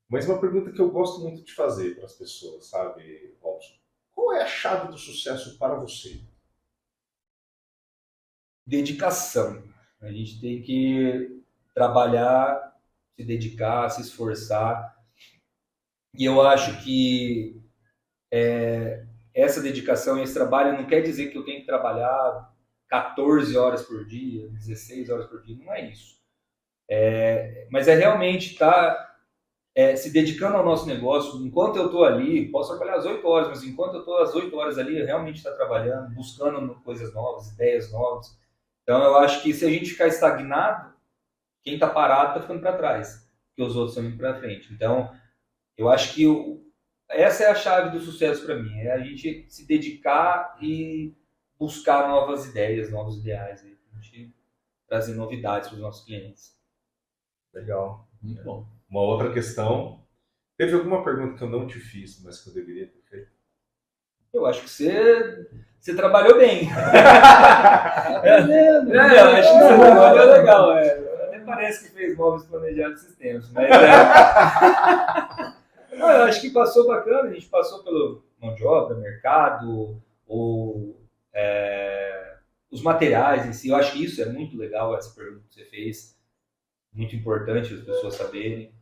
Mas uma pergunta que eu gosto muito de fazer para as pessoas, sabe, Robson? Qual é a chave do sucesso para você? Dedicação. A gente tem que trabalhar, se dedicar, se esforçar. E eu acho que essa dedicação, esse trabalho não quer dizer que eu tenho que trabalhar 14 horas por dia, 16 horas por dia. Não é isso. Mas é realmente estar se dedicando ao nosso negócio. Enquanto eu estou ali, posso trabalhar às 8 horas, mas enquanto eu estou às 8 horas ali, eu realmente estou trabalhando, buscando coisas novas, ideias novas. Então eu acho que se a gente ficar estagnado, quem está parado está ficando para trás, porque os outros estão indo para frente. Então eu acho que essa é a chave do sucesso para mim, é a gente se dedicar e buscar novas ideias, novos ideais, aí, a gente trazer novidades para os nossos clientes. Legal. Muito bom. Uma outra questão. Teve alguma pergunta que eu não te fiz, mas que eu deveria ter feito? Eu acho que você trabalhou bem. Tá Eu acho que você trabalhou legal. Até parece que fez móveis planejados esses tempos. Mas, não, eu acho que passou bacana. A gente passou pelo mão de obra, mercado, os os materiais em si, eu acho que isso é muito legal, essa pergunta que você fez, muito importante as pessoas saberem.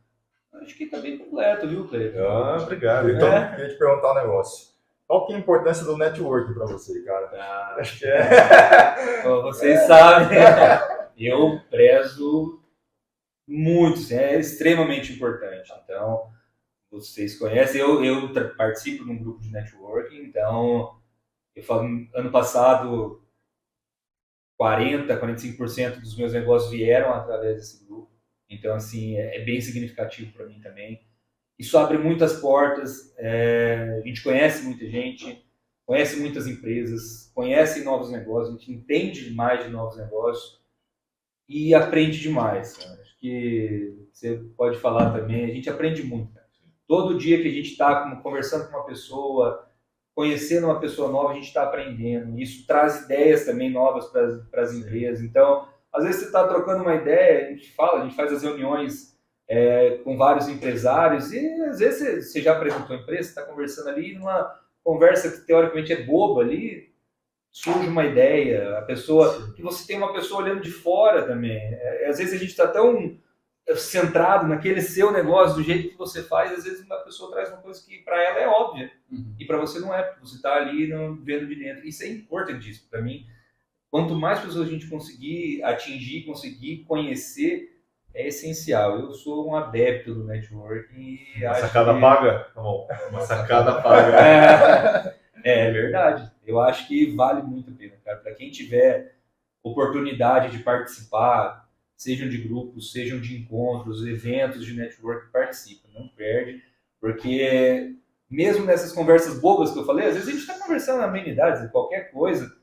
Acho que tá bem completo, viu, Cleiton? Obrigado. Então, queria te perguntar um negócio. Qual que é a importância do networking para você, cara? Acho que Vocês sabem, eu prezo muito, assim, é extremamente importante. Então, vocês conhecem, eu participo de um grupo de networking, então, eu falo, ano passado, 45% dos meus negócios vieram através desse grupo. Então, assim, é bem significativo para mim também. Isso abre muitas portas, a gente conhece muita gente, conhece muitas empresas, conhece novos negócios, a gente entende mais de novos negócios e aprende demais. Cara. Acho que você pode falar também, a gente aprende muito. Cara. Todo dia que a gente está conversando com uma pessoa, conhecendo uma pessoa nova, a gente está aprendendo. Isso traz ideias também novas para as empresas. Então, às vezes você está trocando uma ideia, a gente faz as reuniões com vários empresários e às vezes você já apresentou a empresa, está conversando ali, numa conversa que teoricamente é boba ali, surge uma ideia, que você tem uma pessoa olhando de fora também. Às vezes a gente está tão centrado naquele seu negócio, do jeito que você faz, às vezes uma pessoa traz uma coisa que para ela é óbvia e para você não é, porque você está ali vendo de dentro. Isso é importantíssimo para mim. Quanto mais pessoas a gente conseguir atingir, conseguir conhecer, é essencial. Eu sou um adepto do networking. Uma sacada paga? Tá bom. Uma sacada paga. É verdade. Eu acho que vale muito a pena, cara. Para quem tiver oportunidade de participar, sejam de grupos, sejam de encontros, eventos de networking, participa, não perde, porque mesmo nessas conversas bobas que eu falei, às vezes a gente está conversando amenidades, qualquer coisa,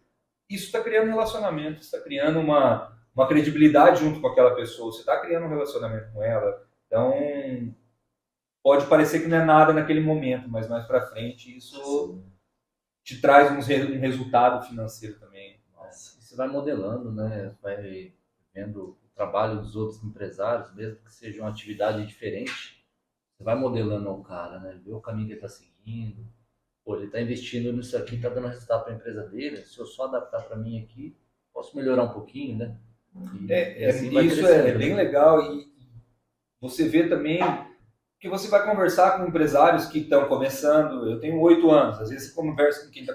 isso está criando relacionamento, está criando uma credibilidade junto com aquela pessoa, você está criando um relacionamento com ela, então pode parecer que não é nada naquele momento, mas mais para frente isso te traz um resultado financeiro também. Nossa, você vai modelando, né? Vai vendo o trabalho dos outros empresários, mesmo que seja uma atividade diferente, você vai modelando ao cara, né? Vê o caminho que ele está seguindo. Pô, ele está investindo nisso aqui, está dando resultado para a empresa dele. Se eu só adaptar para mim aqui, posso melhorar um pouquinho, né? Isso é bem legal e você vê também que você vai conversar com empresários que estão começando. Eu tenho 8 anos, às vezes você conversa com quem está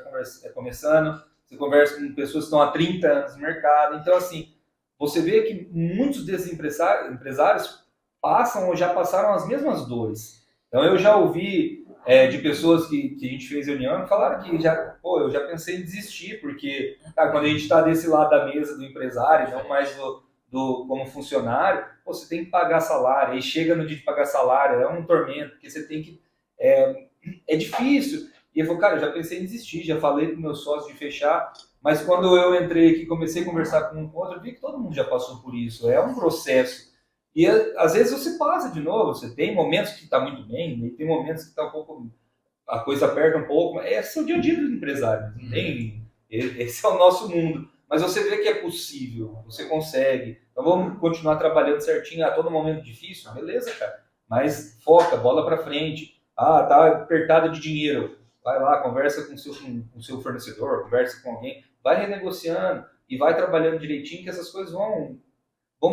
começando, você conversa com pessoas que estão há 30 anos no mercado. Então, assim, você vê que muitos desses empresários passam ou já passaram as mesmas dores. Então, eu já ouvi de pessoas que a gente fez reunião, falaram que eu já pensei em desistir, porque quando a gente está desse lado da mesa do empresário, não mais como funcionário, você tem que pagar salário, aí chega no dia de pagar salário, é um tormento, porque você tem que... É difícil. E eu falei, cara, eu já pensei em desistir, já falei com meus sócios de fechar, mas quando eu entrei aqui, comecei a conversar com um com outro, eu vi que todo mundo já passou por isso, é um processo. E às vezes você passa de novo, você tem momentos que está muito bem, e tem momentos que está um pouco, a coisa aperta um pouco, esse é o dia a dia do empresário, não tem, esse é o nosso mundo. Mas você vê que é possível, você consegue, então vamos continuar trabalhando certinho, a todo momento difícil, beleza, cara, mas foca, bola para frente, tá apertado de dinheiro, vai lá, conversa com o seu fornecedor, conversa com alguém, vai renegociando e vai trabalhando direitinho que essas coisas vão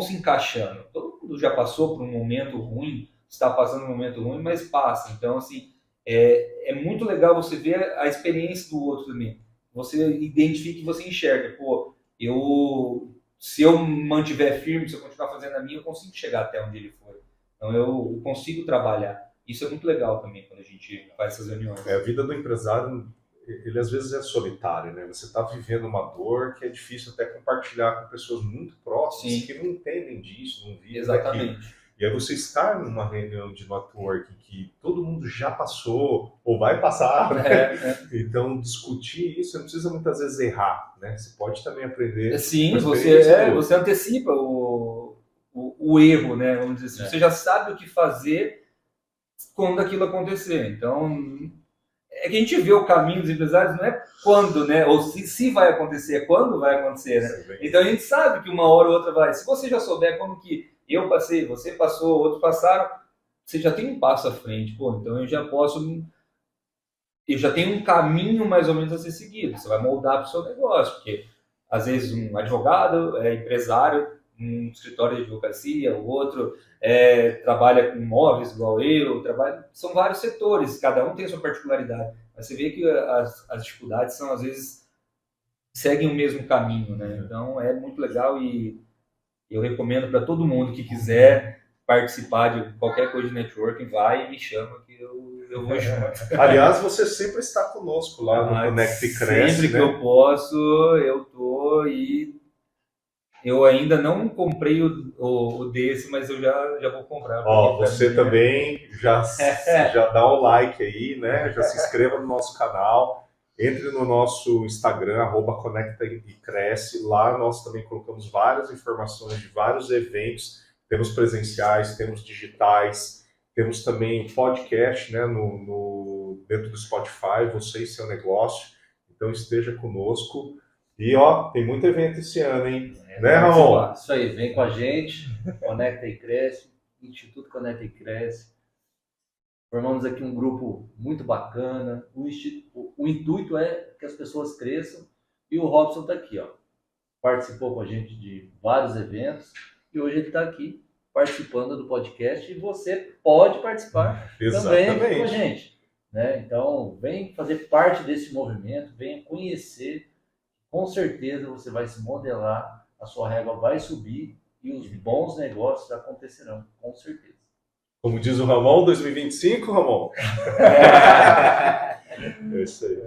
se encaixando. Todo mundo já passou por um momento ruim, está passando um momento ruim, mas passa. Então, assim, é muito legal você ver a experiência do outro também. Você identifica e você enxerga. Pô, se eu mantiver firme, se eu continuar fazendo a minha, eu consigo chegar até onde ele foi. Então, eu consigo trabalhar. Isso é muito legal também, quando a gente faz essas reuniões. A vida do empresário, ele às vezes é solitário, né? Você está vivendo uma dor que é difícil até compartilhar com pessoas muito próximas. Sim. Que não entendem disso, não vivem exatamente daquilo. E aí você estar numa reunião de networking que todo mundo já passou ou vai passar, né? Então discutir isso, não precisa muitas vezes errar, né? Você pode também aprender. Sim, você antecipa o erro, né? Vamos dizer assim. Você já sabe o que fazer quando aquilo acontecer. Então, é que a gente vê o caminho dos empresários, não é quando, né? Ou se vai acontecer, é quando vai acontecer, né? Então a gente sabe que uma hora ou outra vai. Se você já souber como que eu passei, você passou, outros passaram, você já tem um passo à frente. Pô, então eu já tenho um caminho mais ou menos a ser seguido. Você vai moldar para o seu negócio, porque às vezes um advogado, empresário, um escritório de advocacia, o outro trabalha com imóveis igual eu, são vários setores, cada um tem a sua particularidade. Mas você vê que as dificuldades são, às vezes, seguem o mesmo caminho, né? Então é muito legal e eu recomendo para todo mundo que quiser participar de qualquer coisa de networking, vai e me chama que eu vou junto. Aliás, você sempre está conosco lá no Conecta e Cresce. Sempre que eu posso, eu tô e eu ainda não comprei o desse, mas eu já vou comprar. Ó, você também já dá o like aí, né? Já se inscreva no nosso canal. Entre no nosso Instagram, @Conecta e Cresce. Lá nós também colocamos várias informações de vários eventos. Temos presenciais, temos digitais, temos também podcast, né, dentro do Spotify, você e seu negócio. Então esteja conosco. E ó, tem muito evento esse ano, hein? Né, Ramon? Isso aí, vem com a gente, Conecta e Cresce, Instituto Conecta e Cresce. Formamos aqui um grupo muito bacana. O intuito é que as pessoas cresçam e o Robson está aqui, ó. Participou com a gente de vários eventos e hoje ele está aqui participando do podcast e você pode participar também aqui com a gente, né? Então, vem fazer parte desse movimento, venha conhecer. Com certeza você vai se modelar, a sua régua vai subir e os bons negócios acontecerão, com certeza. Como diz o Ramon, 2025, Ramon. É isso aí.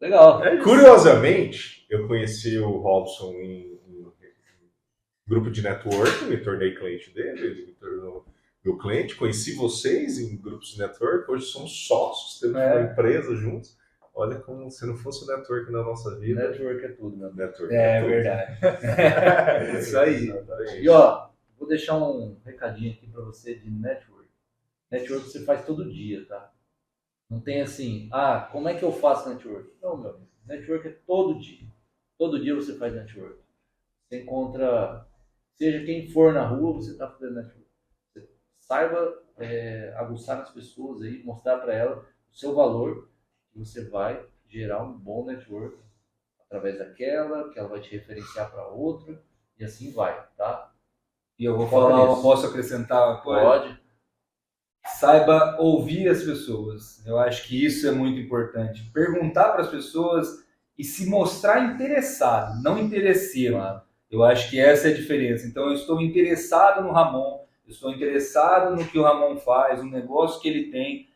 Legal. Curiosamente, eu conheci o Robson em grupo de network, me tornei cliente dele, ele me tornou meu cliente. Conheci vocês em grupos de network, hoje somos sócios, temos uma empresa juntos. Olha como se não fosse o network na nossa vida. Network é tudo, né? Network É tudo. verdade. É isso aí. E ó, vou deixar um recadinho aqui para você de network. Network você faz todo dia, tá? Não tem assim, como é que eu faço network? Não, meu amigo. Network é todo dia. Todo dia você faz network. Você encontra, seja quem for na rua, você está fazendo network. Você saiba aguçar nas pessoas aí, mostrar para ela o seu valor, que você vai gerar um bom network através daquela, que ela vai te referenciar para outra, e assim vai, tá? E eu vou falar, posso acrescentar uma coisa? Pode. Saiba ouvir as pessoas. Eu acho que isso é muito importante. Perguntar para as pessoas e se mostrar interessado, não interesseiro. Eu acho que essa é a diferença. Então, eu estou interessado no Ramon, eu estou interessado no que o Ramon faz, no negócio que ele tem.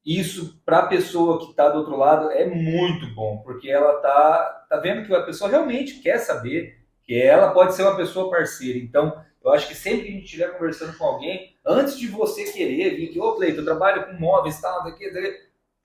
Isso, para a pessoa que está do outro lado, é muito bom, porque ela tá vendo que a pessoa realmente quer saber, que ela pode ser uma pessoa parceira. Então, eu acho que sempre que a gente estiver conversando com alguém, antes de você querer vir aqui, Cleiton, eu trabalho com móveis, tal, daqui,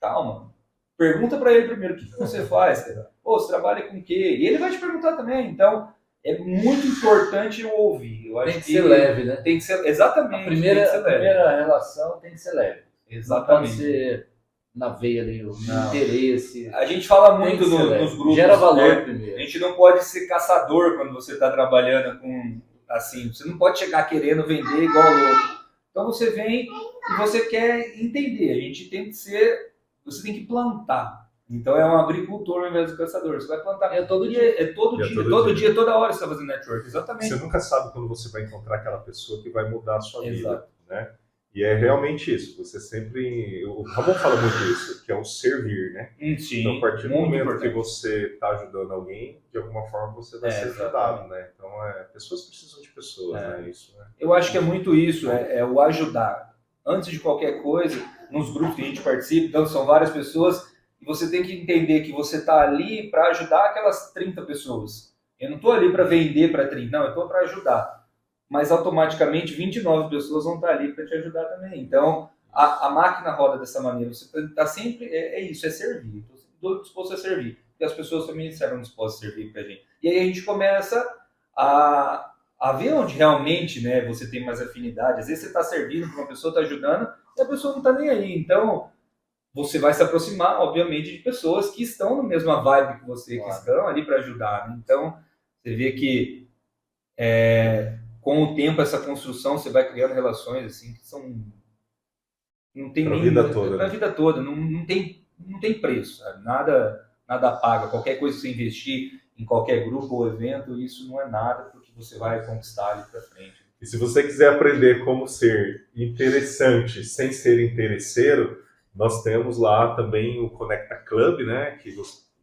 calma. Pergunta para ele primeiro, o que você faz, cara? Você trabalha com o quê? E ele vai te perguntar também. Então, é muito importante eu ouvir. Eu acho tem que ser leve, né? Tem que ser, exatamente. A primeira relação tem que ser leve. Exatamente. Não pode ser na veia ali, o interesse. A gente fala muito nos grupos. Gera valor primeiro. A gente não pode ser caçador quando você está trabalhando com, assim, você não pode chegar querendo vender igual louco. Então você vem e você quer entender. A gente tem que ser, você tem que plantar. Então é um agricultor ao invés do caçador. Você vai plantar. Todo dia, toda hora você está fazendo network. Exatamente. Você nunca sabe quando você vai encontrar aquela pessoa que vai mudar a sua vida, né? E é realmente isso. Você sempre... O Ramon fala muito isso, que é o servir, né? Sim, então, a partir do momento importante. que você está ajudando alguém, de alguma forma você vai ser ajudado, né? Então, pessoas precisam de pessoas, né? Isso, né? Eu acho que é muito isso, é o ajudar. Antes de qualquer coisa, nos grupos que a gente participa, então são várias pessoas, e você tem que entender que você está ali para ajudar aquelas 30 pessoas. Eu não estou ali para vender para 30, não, eu estou para ajudar. Mas automaticamente 29 pessoas vão estar ali para te ajudar também. Então, a máquina roda dessa maneira. Você está sempre, isso, é servir. Estou disposto a servir. Porque as pessoas também estarão dispostas a servir para a gente. E aí a gente começa a ver onde realmente, né, você tem mais afinidade. Às vezes você está servindo para uma pessoa, está ajudando, e a pessoa não está nem aí. Então, você vai se aproximar, obviamente, de pessoas que estão na mesma vibe que você, que estão ali para ajudar. Né? Então, você vê que... com o tempo, essa construção, você vai criando relações assim que são... Não tem nem... vida toda. Na vida toda. Não tem preço. Sabe? Nada paga. Qualquer coisa que você investir em qualquer grupo ou evento, isso não é nada porque você vai conquistar ali para frente. E se você quiser aprender como ser interessante sem ser interesseiro, nós temos lá também o Conecta Club, né? Que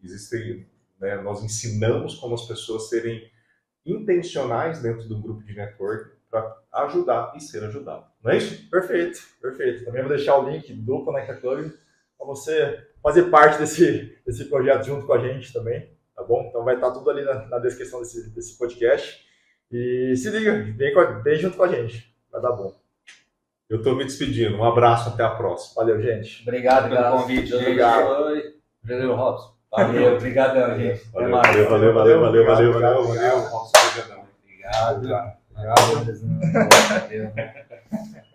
existem, né, nós ensinamos como as pessoas serem intencionais dentro do grupo de network para ajudar e ser ajudado. Não é isso? Perfeito, perfeito. Também vou deixar o link do Conecta Club para você fazer parte desse projeto junto com a gente também, tá bom? Então vai estar tudo ali na descrição desse podcast. E se liga, vem junto com a gente, vai dar bom. Eu estou me despedindo. Um abraço, até a próxima. Valeu, gente. Obrigado pelo Obrigado. convite, Deus gente. abençoe. Valeu, Robson. Valeu, obrigadão, gente. Até Valeu, mais. valeu, valeu, valeu, valeu, Obrigado, valeu, valeu. Obrigado. Obrigado. Obrigado.